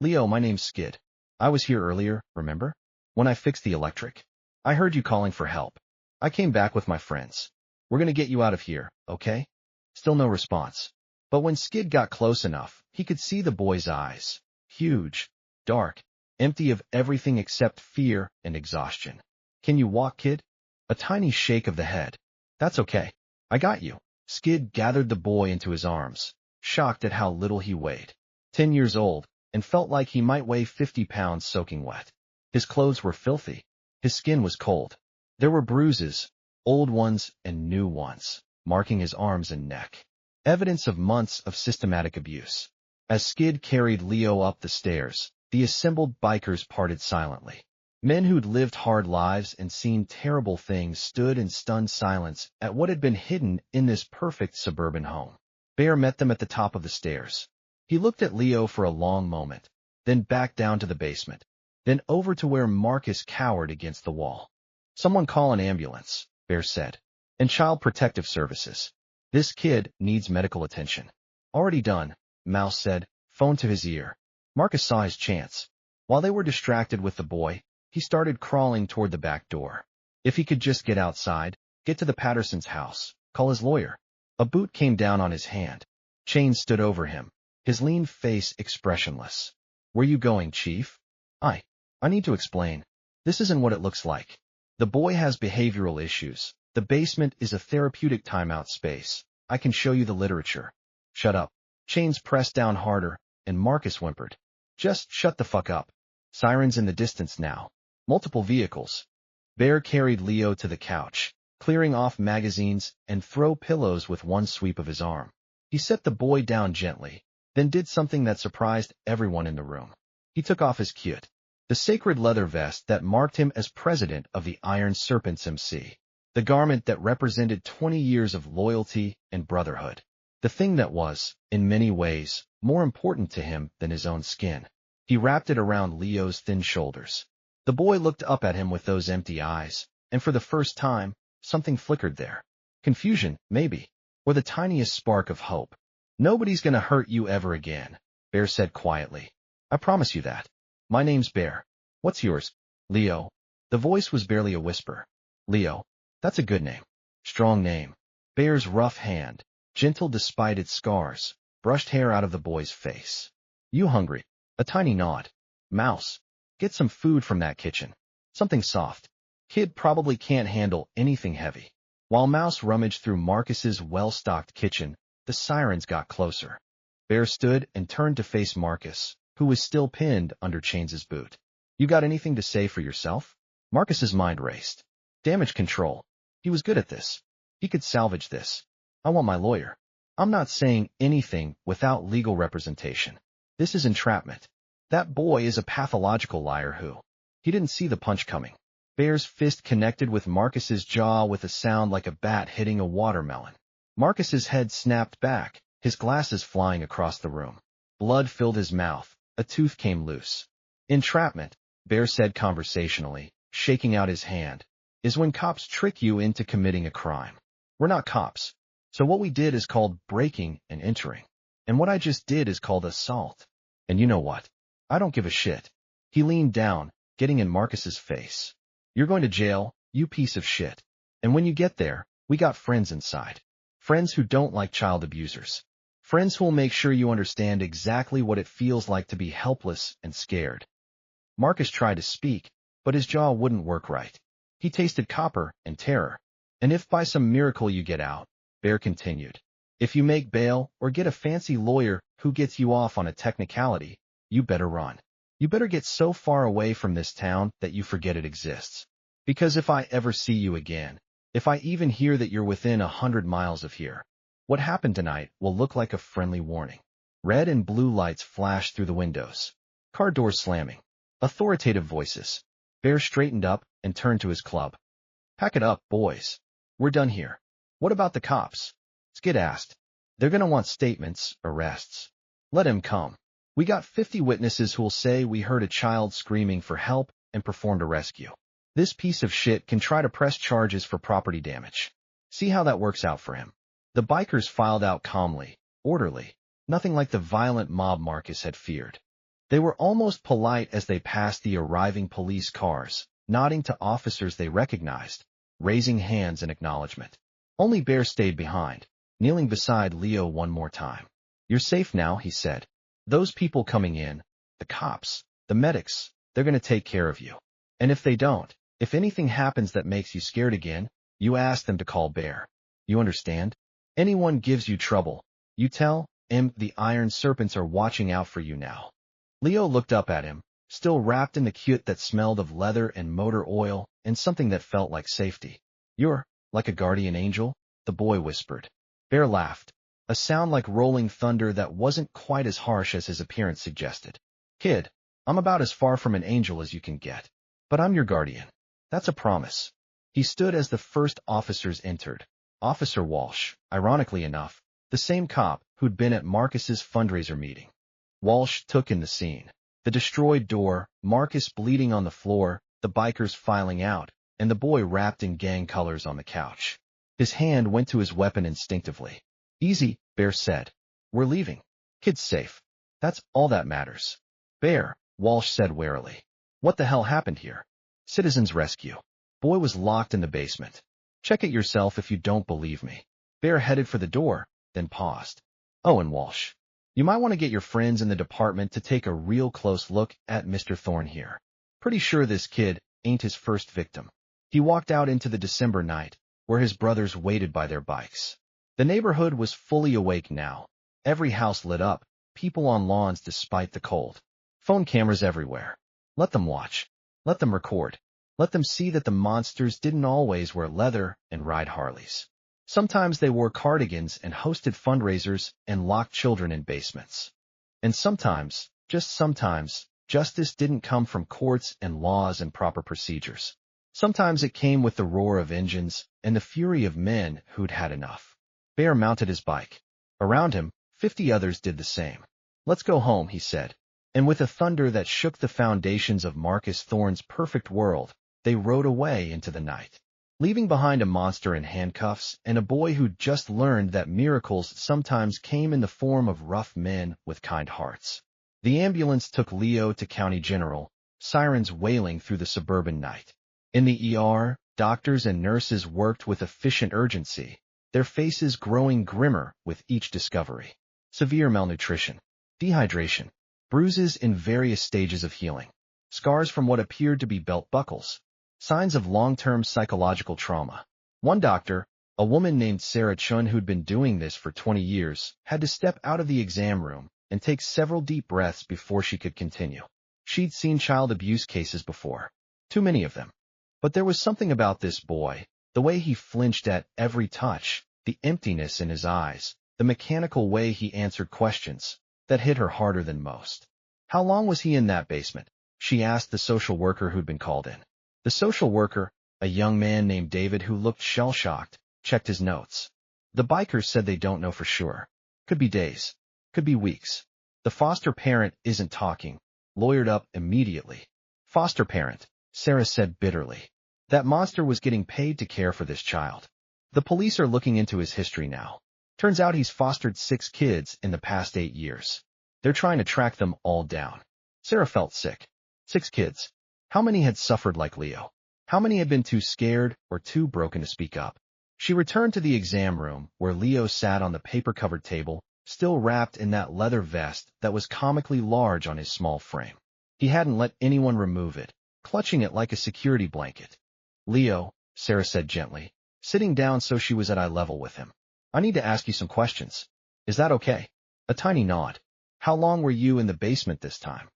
Leo, my name's Skid. I was here earlier, remember? When I fixed the electric. I heard you calling for help. I came back with my friends. We're gonna get you out of here, okay? Still no response. But when Skid got close enough, he could see the boy's eyes. Huge, dark, empty of everything except fear and exhaustion. Can you walk, kid? A tiny shake of the head. That's okay. I got you. Skid gathered the boy into his arms, shocked at how little he weighed. 10 years old, and felt like he might weigh 50 pounds soaking wet. His clothes were filthy. His skin was cold. There were bruises, old ones and new ones, marking his arms and neck. Evidence of months of systematic abuse. As Skid carried Leo up the stairs, the assembled bikers parted silently. Men who'd lived hard lives and seen terrible things stood in stunned silence at what had been hidden in this perfect suburban home. Bear met them at the top of the stairs. He looked at Leo for a long moment, then back down to the basement, then over to where Marcus cowered against the wall. Someone call an ambulance, Bear said, and Child Protective Services. This kid needs medical attention. Already done, Mouse said, phone to his ear. Marcus saw his chance. While they were distracted with the boy, he started crawling toward the back door. If he could just get outside, get to the Pattersons' house, call his lawyer. A boot came down on his hand. Chain stood over him, his lean face expressionless. Where you going, Chief? I need to explain. This isn't what it looks like. The boy has behavioral issues. The basement is a therapeutic timeout space. I can show you the literature. Shut up. Chains pressed down harder, and Marcus whimpered. Just shut the fuck up. Sirens in the distance now. Multiple vehicles. Bear carried Leo to the couch, clearing off magazines and throw pillows with one sweep of his arm. He set the boy down gently, then did something that surprised everyone in the room. He took off his kit, the sacred leather vest that marked him as president of the Iron Serpents MC, the garment that represented 20 years of loyalty and brotherhood, the thing that was, in many ways, more important to him than his own skin. He wrapped it around Leo's thin shoulders. The boy looked up at him with those empty eyes, and for the first time, something flickered there. Confusion, maybe, or the tiniest spark of hope. Nobody's gonna hurt you ever again, Bear said quietly. I promise you that. My name's Bear. What's yours? Leo. The voice was barely a whisper. Leo. That's a good name. Strong name. Bear's rough hand, gentle despite its scars, brushed hair out of the boy's face. You hungry? A tiny nod. Mouse. Get some food from that kitchen. Something soft. Kid probably can't handle anything heavy. While Mouse rummaged through Marcus's well-stocked kitchen, the sirens got closer. Bear stood and turned to face Marcus, who was still pinned under Chains's boot. You got anything to say for yourself? Marcus's mind raced. Damage control. He was good at this. He could salvage this. I want my lawyer. I'm not saying anything without legal representation. This is entrapment. That boy is a pathological liar who. He didn't see the punch coming. Bear's fist connected with Marcus's jaw with a sound like a bat hitting a watermelon. Marcus's head snapped back, his glasses flying across the room. Blood filled his mouth. A tooth came loose. Entrapment, Bear said conversationally, shaking out his hand, is when cops trick you into committing a crime. We're not cops. So what we did is called breaking and entering. And what I just did is called assault. And you know what? I don't give a shit. He leaned down, getting in Marcus's face. You're going to jail, you piece of shit. And when you get there, we got friends inside. Friends who don't like child abusers. Friends who will make sure you understand exactly what it feels like to be helpless and scared. Marcus tried to speak, but his jaw wouldn't work right. He tasted copper and terror. And if by some miracle you get out, Bear continued, if you make bail or get a fancy lawyer who gets you off on a technicality, you better run. You better get so far away from this town that you forget it exists. Because if I ever see you again, if I even hear that you're within 100 miles of here, What happened tonight will look like a friendly warning. Red and blue lights flashed through the windows. Car doors slamming. Authoritative voices. Bear straightened up and turned to his club. Pack it up, boys. We're done here. What about the cops? Skid asked. They're gonna want statements, arrests. Let him come. We got 50 witnesses who'll say we heard a child screaming for help and performed a rescue. This piece of shit can try to press charges for property damage. See how that works out for him. The bikers filed out calmly, orderly, nothing like the violent mob Marcus had feared. They were almost polite as they passed the arriving police cars, nodding to officers they recognized, raising hands in acknowledgement. Only Bear stayed behind, kneeling beside Leo one more time. You're safe now, he said. Those people coming in, the cops, the medics, they're gonna take care of you. And if they don't, if anything happens that makes you scared again, you ask them to call Bear. You understand? Anyone gives you trouble, you tell him the iron serpents are watching out for you now. Leo looked up at him, still wrapped in the kit that smelled of leather and motor oil and something that felt like safety. You're like a guardian angel, the boy whispered. Bear laughed, a sound like rolling thunder that wasn't quite as harsh as his appearance suggested. Kid, I'm about as far from an angel as you can get. But I'm your guardian. That's a promise. He stood as the first officers entered. Officer Walsh, ironically enough, the same cop who'd been at Marcus's fundraiser meeting. Walsh took in the scene. The destroyed door, Marcus bleeding on the floor, the bikers filing out, and the boy wrapped in gang colors on the couch. His hand went to his weapon instinctively. Easy, Bear said. We're leaving. Kid's safe. That's all that matters. Bear, Walsh said warily. What the hell happened here? Citizens rescue. Boy was locked in the basement. Check it yourself if you don't believe me. Bear headed for the door, then paused. Oh, and Walsh, you might want to get your friends in the department to take a real close look at Mr. Thorne here. Pretty sure this kid ain't his first victim. He walked out into the December night, where his brothers waited by their bikes. The neighborhood was fully awake now. Every house lit up, people on lawns despite the cold. Phone cameras everywhere. Let them watch. Let them record. Let them see that the monsters didn't always wear leather and ride Harleys. Sometimes they wore cardigans and hosted fundraisers and locked children in basements. And sometimes, just sometimes, justice didn't come from courts and laws and proper procedures. Sometimes it came with the roar of engines and the fury of men who'd had enough. Bear mounted his bike. Around him, 50 others did the same. Let's go home, he said. And with a thunder that shook the foundations of Marcus Thorne's perfect world, they rode away into the night, leaving behind a monster in handcuffs and a boy who'd just learned that miracles sometimes came in the form of rough men with kind hearts. The ambulance took Leo to County General, sirens wailing through the suburban night. In the ER, doctors and nurses worked with efficient urgency, their faces growing grimmer with each discovery. Severe malnutrition, dehydration, bruises in various stages of healing, scars from what appeared to be belt buckles, signs of long-term psychological trauma. One doctor, a woman named Sarah Chun who'd been doing this for 20 years, had to step out of the exam room and take several deep breaths before she could continue. She'd seen child abuse cases before, too many of them. But there was something about this boy, the way he flinched at every touch, the emptiness in his eyes, the mechanical way he answered questions, that hit her harder than most. How long was he in that basement? She asked the social worker who'd been called in. The social worker, a young man named David who looked shell-shocked, checked his notes. The bikers said they don't know for sure. Could be days. Could be weeks. The foster parent isn't talking. Lawyered up immediately. Foster parent, Sarah said bitterly. That monster was getting paid to care for this child. The police are looking into his history now. Turns out he's fostered 6 kids in the past 8 years. They're trying to track them all down. Sarah felt sick. 6 kids. How many had suffered like Leo? How many had been too scared or too broken to speak up? She returned to the exam room, where Leo sat on the paper-covered table, still wrapped in that leather vest that was comically large on his small frame. He hadn't let anyone remove it, clutching it like a security blanket. Leo, Sarah said gently, sitting down so she was at eye level with him. I need to ask you some questions. Is that okay? A tiny nod. How long were you in the basement this time?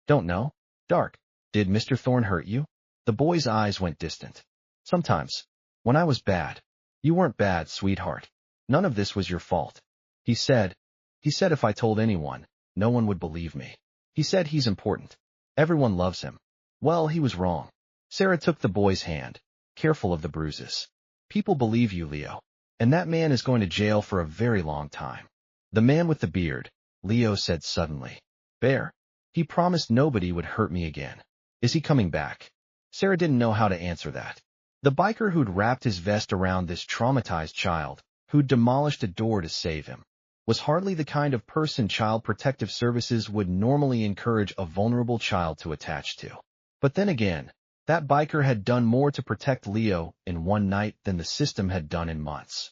Don't know. Dark. Did Mr. Thorne hurt you? The boy's eyes went distant. Sometimes. When I was bad. You weren't bad, sweetheart. None of this was your fault. He said, if I told anyone, no one would believe me. He said he's important. Everyone loves him. Well, he was wrong. Sarah took the boy's hand, careful of the bruises. People believe you, Leo. And that man is going to jail for a very long time. The man with the beard, Leo said suddenly. Bear. He promised nobody would hurt me again. Is he coming back? Sarah didn't know how to answer that. The biker who'd wrapped his vest around this traumatized child, who'd demolished a door to save him, was hardly the kind of person Child Protective Services would normally encourage a vulnerable child to attach to. But then again, that biker had done more to protect Leo in one night than the system had done in months.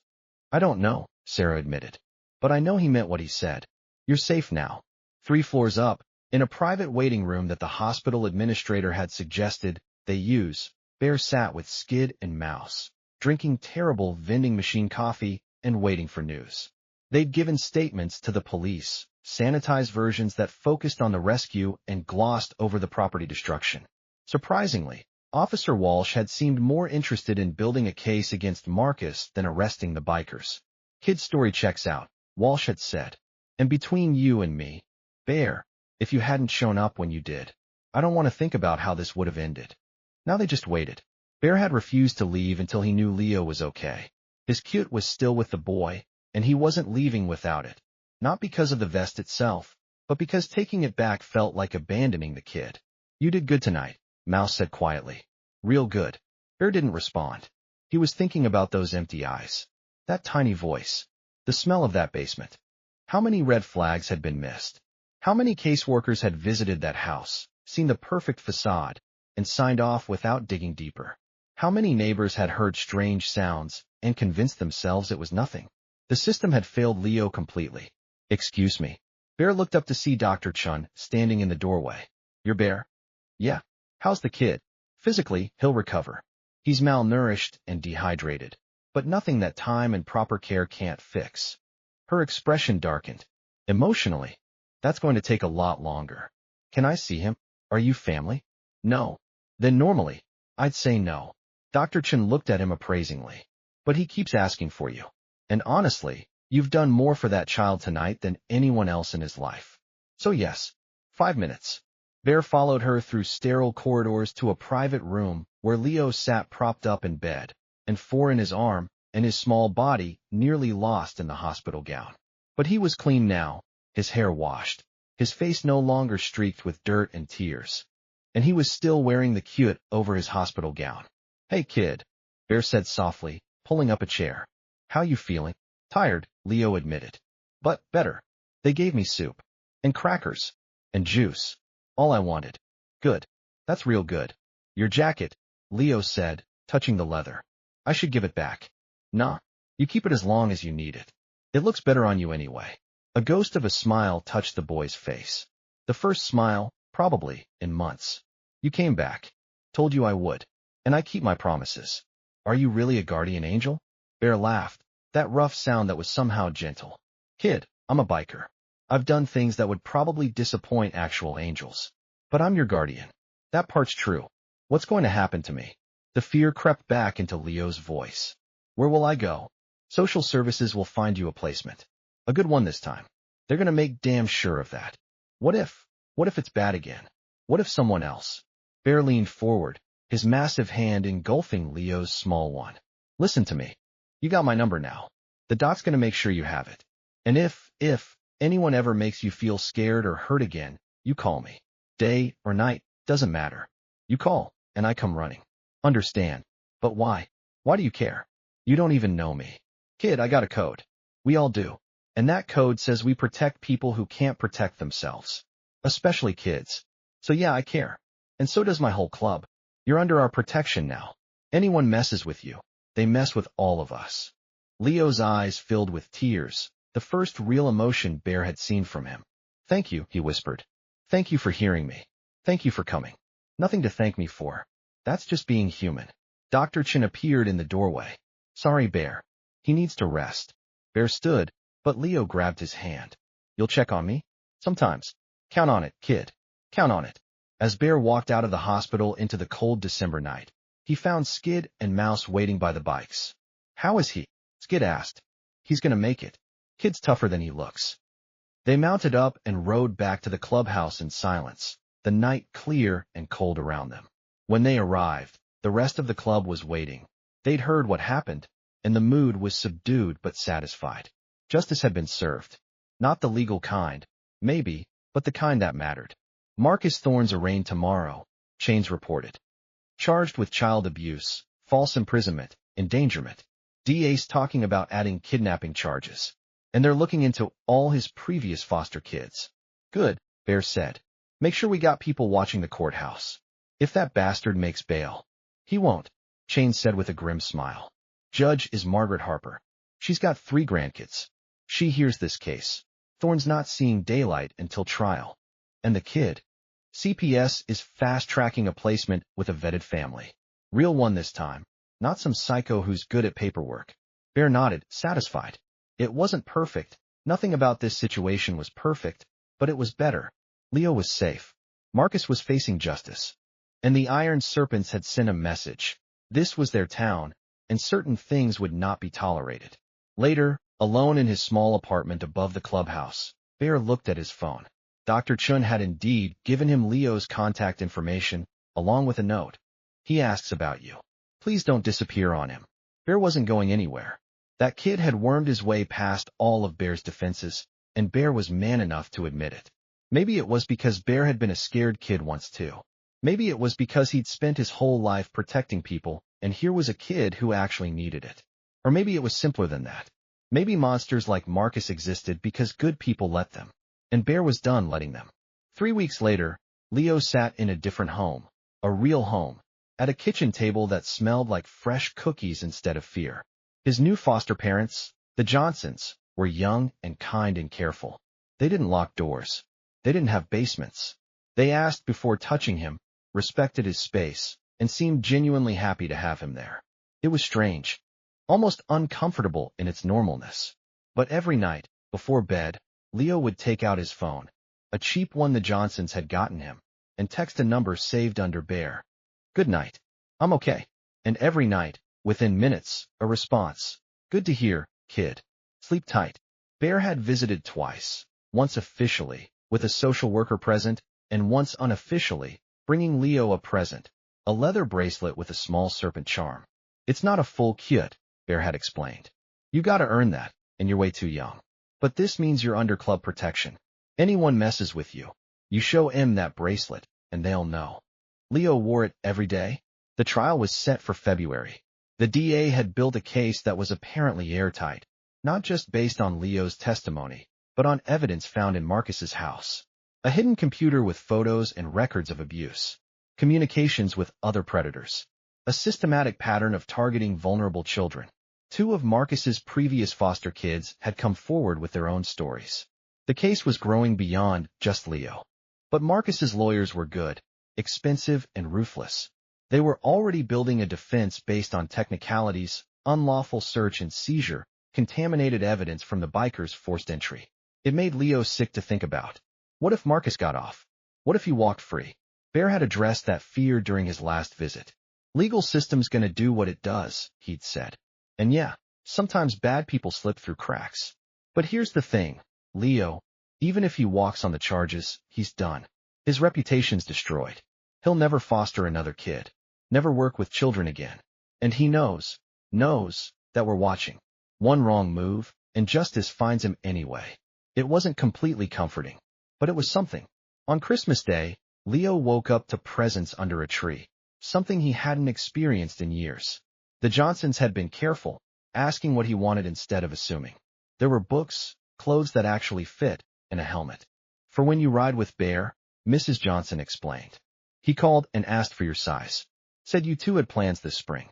I don't know, Sarah admitted. But I know he meant what he said. You're safe now. 3 floors up, in a private waiting room that the hospital administrator had suggested they use, Bear sat with Skid and Mouse, drinking terrible vending machine coffee and waiting for news. They'd given statements to the police, sanitized versions that focused on the rescue and glossed over the property destruction. Surprisingly, Officer Walsh had seemed more interested in building a case against Marcus than arresting the bikers. Kid's story checks out, Walsh had said. And between you and me, Bear, if you hadn't shown up when you did, I don't want to think about how this would have ended. Now they just waited. Bear had refused to leave until he knew Leo was okay. His cute was still with the boy, and he wasn't leaving without it. Not because of the vest itself, but because taking it back felt like abandoning the kid. You did good tonight, Mouse said quietly. Real good. Bear didn't respond. He was thinking about those empty eyes. That tiny voice. The smell of that basement. How many red flags had been missed? How many caseworkers had visited that house, seen the perfect facade, and signed off without digging deeper? How many neighbors had heard strange sounds and convinced themselves it was nothing? The system had failed Leo completely. Excuse me. Bear looked up to see Dr. Chun standing in the doorway. You're Bear? Yeah. How's the kid? Physically, he'll recover. He's malnourished and dehydrated, but nothing that time and proper care can't fix. Her expression darkened. Emotionally, that's going to take a lot longer. Can I see him? Are you family? No. Then normally, I'd say no. Dr. Chun looked at him appraisingly. But he keeps asking for you. And honestly, you've done more for that child tonight than anyone else in his life. So yes, 5 minutes. Bear followed her through sterile corridors to a private room where Leo sat propped up in bed, and 4 in his arm, and his small body nearly lost in the hospital gown. But he was clean now, his hair washed, his face no longer streaked with dirt and tears. And he was still wearing the cute over his hospital gown. Hey kid, Bear said softly, pulling up a chair. How you feeling? Tired, Leo admitted. But better. They gave me soup. And crackers. And juice. All I wanted. Good. That's real good. Your jacket, Leo said, touching the leather. I should give it back. Nah. You keep it as long as you need it. It looks better on you anyway. A ghost of a smile touched the boy's face. The first smile, probably, in months. You came back. Told you I would. And I keep my promises. Are you really a guardian angel? Bear laughed, that rough sound that was somehow gentle. Kid, I'm a biker. I've done things that would probably disappoint actual angels. But I'm your guardian. That part's true. What's going to happen to me? The fear crept back into Leo's voice. Where will I go? Social services will find you a placement. A good one this time. They're going to make damn sure of that. What if it's bad again? What if someone else? Bear leaned forward, his massive hand engulfing Leo's small one. Listen to me. You got my number now. The doc's going to make sure you have it. And if anyone ever makes you feel scared or hurt again, you call me. Day or night, doesn't matter. You call, and I come running. Understand? But why? Why do you care? You don't even know me. Kid, I got a code. We all do. And that code says we protect people who can't protect themselves. Especially kids. So yeah, I care. And so does my whole club. You're under our protection now. Anyone messes with you, they mess with all of us. Leo's eyes filled with tears, the first real emotion Bear had seen from him. Thank you, he whispered. Thank you for hearing me. Thank you for coming. Nothing to thank me for. That's just being human. Dr. Chin appeared in the doorway. Sorry, Bear. He needs to rest. Bear stood, but Leo grabbed his hand. You'll check on me? Sometimes. Count on it, kid. Count on it. As Bear walked out of the hospital into the cold December night, he found Skid and Mouse waiting by the bikes. How is he? Skid asked. He's gonna make it. Kid's tougher than he looks. They mounted up and rode back to the clubhouse in silence, the night clear and cold around them. When they arrived, the rest of the club was waiting. They'd heard what happened, and the mood was subdued but satisfied. Justice had been served. Not the legal kind, maybe, but the kind that mattered. Marcus Thorne's arraigned tomorrow, Chains reported. Charged with child abuse, false imprisonment, endangerment. DA's talking about adding kidnapping charges. And they're looking into all his previous foster kids. Good, Bear said. Make sure we got people watching the courthouse. If that bastard makes bail. He won't, Chains said with a grim smile. Judge is Margaret Harper. She's got 3 grandkids. She hears this case. Thorne's not seeing daylight until trial. And the kid? CPS is fast-tracking a placement with a vetted family. Real one this time. Not some psycho who's good at paperwork. Bear nodded, satisfied. It wasn't perfect. Nothing about this situation was perfect, but it was better. Leo was safe. Marcus was facing justice. And the Iron Serpents had sent a message. This was their town, and certain things would not be tolerated. Later, alone in his small apartment above the clubhouse, Bear looked at his phone. Dr. Chun had indeed given him Leo's contact information, along with a note. He asks about you. Please don't disappear on him. Bear wasn't going anywhere. That kid had wormed his way past all of Bear's defenses, and Bear was man enough to admit it. Maybe it was because Bear had been a scared kid once too. Maybe it was because he'd spent his whole life protecting people, and here was a kid who actually needed it. Or maybe it was simpler than that. Maybe monsters like Marcus existed because good people let them. And Bear was done letting them. 3 weeks later, Leo sat in a different home. A real home. At a kitchen table that smelled like fresh cookies instead of fear. His new foster parents, the Johnsons, were young and kind and careful. They didn't lock doors. They didn't have basements. They asked before touching him, respected his space, and seemed genuinely happy to have him there. It was strange. Almost uncomfortable in its normalness. But every night, before bed, Leo would take out his phone, a cheap one the Johnsons had gotten him, and text a number saved under Bear. Good night. I'm okay. And every night, within minutes, a response. Good to hear, kid. Sleep tight. Bear had visited twice, once officially, with a social worker present, and once unofficially, bringing Leo a present, a leather bracelet with a small serpent charm. It's not a full kit, Bear had explained. You gotta earn that, and you're way too young. But this means you're under club protection. Anyone messes with you, you show them that bracelet, and they'll know. Leo wore it every day. The trial was set for February. The DA had built a case that was apparently airtight, not just based on Leo's testimony, but on evidence found in Marcus's house. A hidden computer with photos and records of abuse. Communications with other predators. A systematic pattern of targeting vulnerable children. 2 of Marcus's previous foster kids had come forward with their own stories. The case was growing beyond just Leo. But Marcus's lawyers were good, expensive, and ruthless. They were already building a defense based on technicalities, unlawful search and seizure, contaminated evidence from the bikers' forced entry. It made Leo sick to think about. What if Marcus got off? What if he walked free? Bear had addressed that fear during his last visit. Legal system's gonna do what it does, he'd said. And yeah, sometimes bad people slip through cracks. But here's the thing, Leo, even if he walks on the charges, he's done. His reputation's destroyed. He'll never foster another kid. Never work with children again. And he knows that we're watching. One wrong move, and justice finds him anyway. It wasn't completely comforting, but it was something. On Christmas Day, Leo woke up to presents under a tree, something he hadn't experienced in years. The Johnsons had been careful, asking what he wanted instead of assuming. There were books, clothes that actually fit, and a helmet. For when you ride with Bear, Mrs. Johnson explained. He called and asked for your size. Said you two had plans this spring.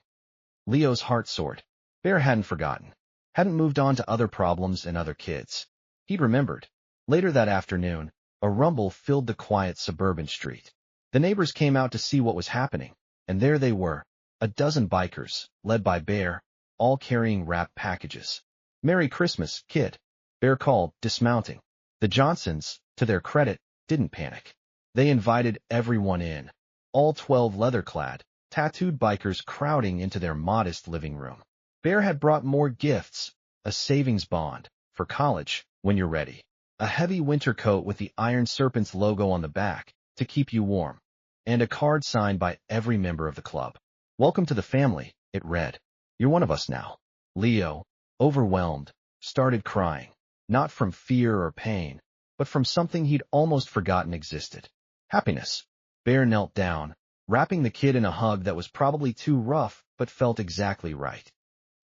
Leo's heart soared. Bear hadn't forgotten. Hadn't moved on to other problems and other kids. He'd remembered. Later that afternoon, a rumble filled the quiet suburban street. The neighbors came out to see what was happening, and there they were, a dozen bikers, led by Bear, all carrying wrapped packages. Merry Christmas, kid, Bear called, dismounting. The Johnsons, to their credit, didn't panic. They invited everyone in, all 12 leather-clad, tattooed bikers crowding into their modest living room. Bear had brought more gifts, a savings bond, for college, when you're ready. A heavy winter coat with the Iron Serpent's logo on the back, to keep you warm. And a card signed by every member of the club. Welcome to the family, it read. You're one of us now. Leo, overwhelmed, started crying. Not from fear or pain, but from something he'd almost forgotten existed. Happiness. Bear knelt down, wrapping the kid in a hug that was probably too rough, but felt exactly right.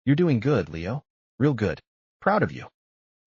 You're doing good, Leo. Real good. Proud of you.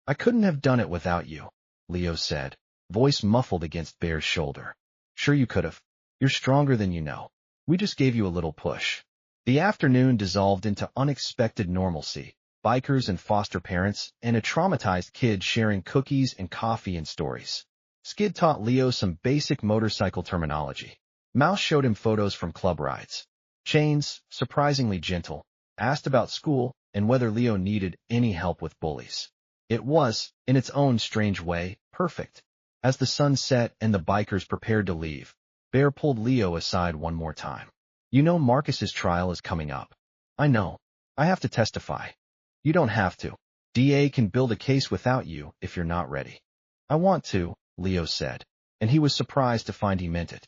I couldn't have done it without you, Leo said, voice muffled against Bear's shoulder. Sure you could have. You're stronger than you know. We just gave you a little push. The afternoon dissolved into unexpected normalcy. Bikers and foster parents, and a traumatized kid sharing cookies and coffee and stories. Skid taught Leo some basic motorcycle terminology. Mouse showed him photos from club rides. Chains, surprisingly gentle, asked about school and whether Leo needed any help with bullies. It was, in its own strange way, perfect. As the sun set and the bikers prepared to leave, Bear pulled Leo aside one more time. You know Marcus's trial is coming up. I know. I have to testify. You don't have to. DA can build a case without you if you're not ready. I want to, Leo said, and he was surprised to find he meant it.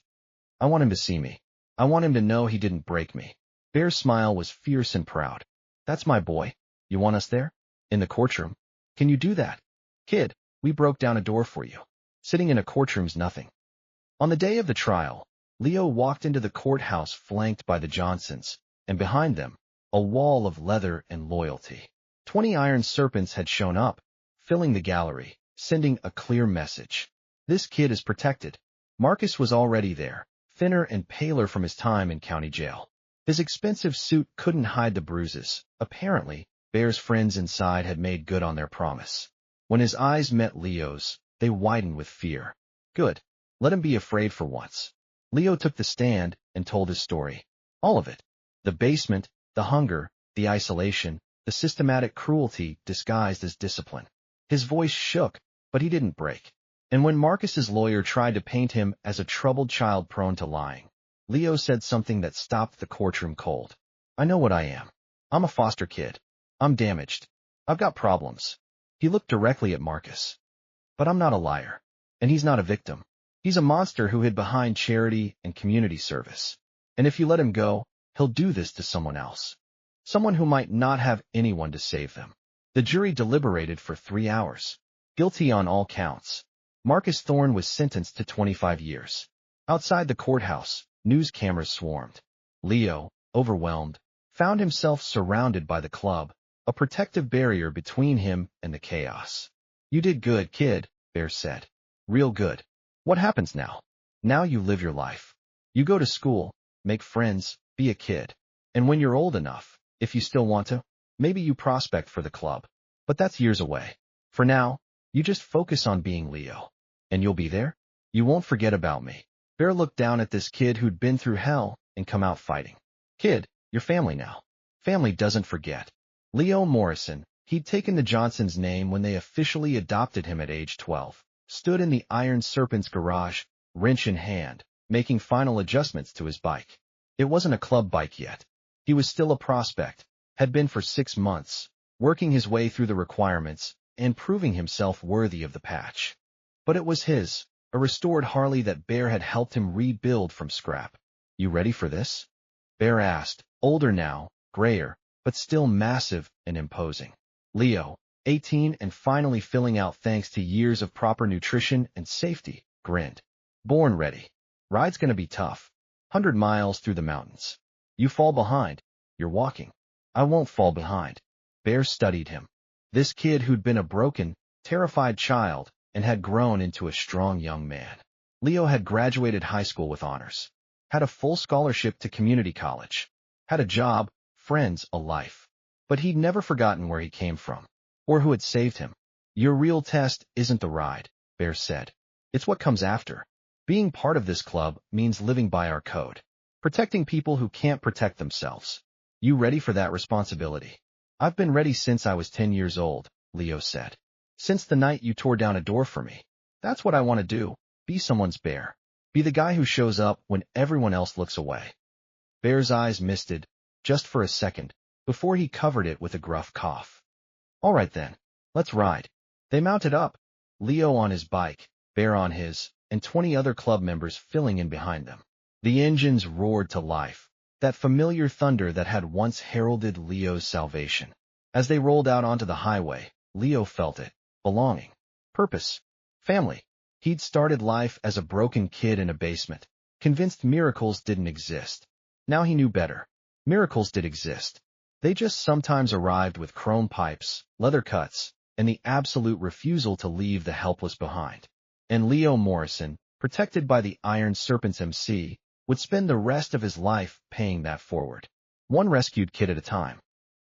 I want him to see me. I want him to know he didn't break me. Bear's smile was fierce and proud. That's my boy. You want us there? In the courtroom? Can you do that? Kid, we broke down a door for you. Sitting in a courtroom's nothing. On the day of the trial, Leo walked into the courthouse flanked by the Johnsons, and behind them, a wall of leather and loyalty. 20 Iron Serpents had shown up, filling the gallery, sending a clear message. This kid is protected. Marcus was already there, thinner and paler from his time in county jail. His expensive suit couldn't hide the bruises. Apparently, Bear's friends inside had made good on their promise. When his eyes met Leo's, they widened with fear. Good. Let him be afraid for once. Leo took the stand and told his story. All of it. The basement, the hunger, the isolation, the systematic cruelty disguised as discipline. His voice shook, but he didn't break. And when Marcus's lawyer tried to paint him as a troubled child prone to lying, Leo said something that stopped the courtroom cold. I know what I am. I'm a foster kid. I'm damaged. I've got problems. He looked directly at Marcus. But I'm not a liar. And he's not a victim. He's a monster who hid behind charity and community service. And if you let him go, he'll do this to someone else. Someone who might not have anyone to save them. The jury deliberated for 3 hours. Guilty on all counts. Marcus Thorne was sentenced to 25 years. Outside the courthouse, news cameras swarmed. Leo, overwhelmed, found himself surrounded by the club, a protective barrier between him and the chaos. You did good, kid, Bear said. Real good. What happens now? Now you live your life. You go to school, make friends, be a kid. And when you're old enough, if you still want to, maybe you prospect for the club. But that's years away. For now, you just focus on being Leo. And you'll be there? You won't forget about me. Bear looked down at this kid who'd been through hell and come out fighting. Kid, you're family now. Family doesn't forget. Leo Morrison, he'd taken the Johnsons' name when they officially adopted him at age 12, stood in the Iron Serpent's garage, wrench in hand, making final adjustments to his bike. It wasn't a club bike yet. He was still a prospect, had been for 6 months, working his way through the requirements and proving himself worthy of the patch. But it was his, a restored Harley that Bear had helped him rebuild from scrap. You ready for this? Bear asked, older now, grayer, but still massive and imposing. Leo, 18 and finally filling out thanks to years of proper nutrition and safety, grinned. Born ready. Ride's gonna be tough. 100 miles through the mountains. You fall behind, you're walking. I won't fall behind. Bear studied him. This kid who'd been a broken, terrified child and had grown into a strong young man. Leo had graduated high school with honors, had a full scholarship to community college, had a job, friends, a life. But he'd never forgotten where he came from, or who had saved him. Your real test isn't the ride, Bear said. It's what comes after. Being part of this club means living by our code, protecting people who can't protect themselves. You ready for that responsibility? I've been ready since I was 10 years old, Leo said. Since the night you tore down a door for me. That's what I want to do, be someone's bear. Be the guy who shows up when everyone else looks away. Bear's eyes misted, just for a second, before he covered it with a gruff cough. All right then, let's ride. They mounted up, Leo on his bike, Bear on his, and 20 other club members filling in behind them. The engines roared to life, that familiar thunder that had once heralded Leo's salvation. As they rolled out onto the highway, Leo felt it. Belonging. Purpose. Family. He'd started life as a broken kid in a basement, convinced miracles didn't exist. Now he knew better. Miracles did exist. They just sometimes arrived with chrome pipes, leather cuts, and the absolute refusal to leave the helpless behind. And Leo Morrison, protected by the Iron Serpent's MC, would spend the rest of his life paying that forward. One rescued kid at a time.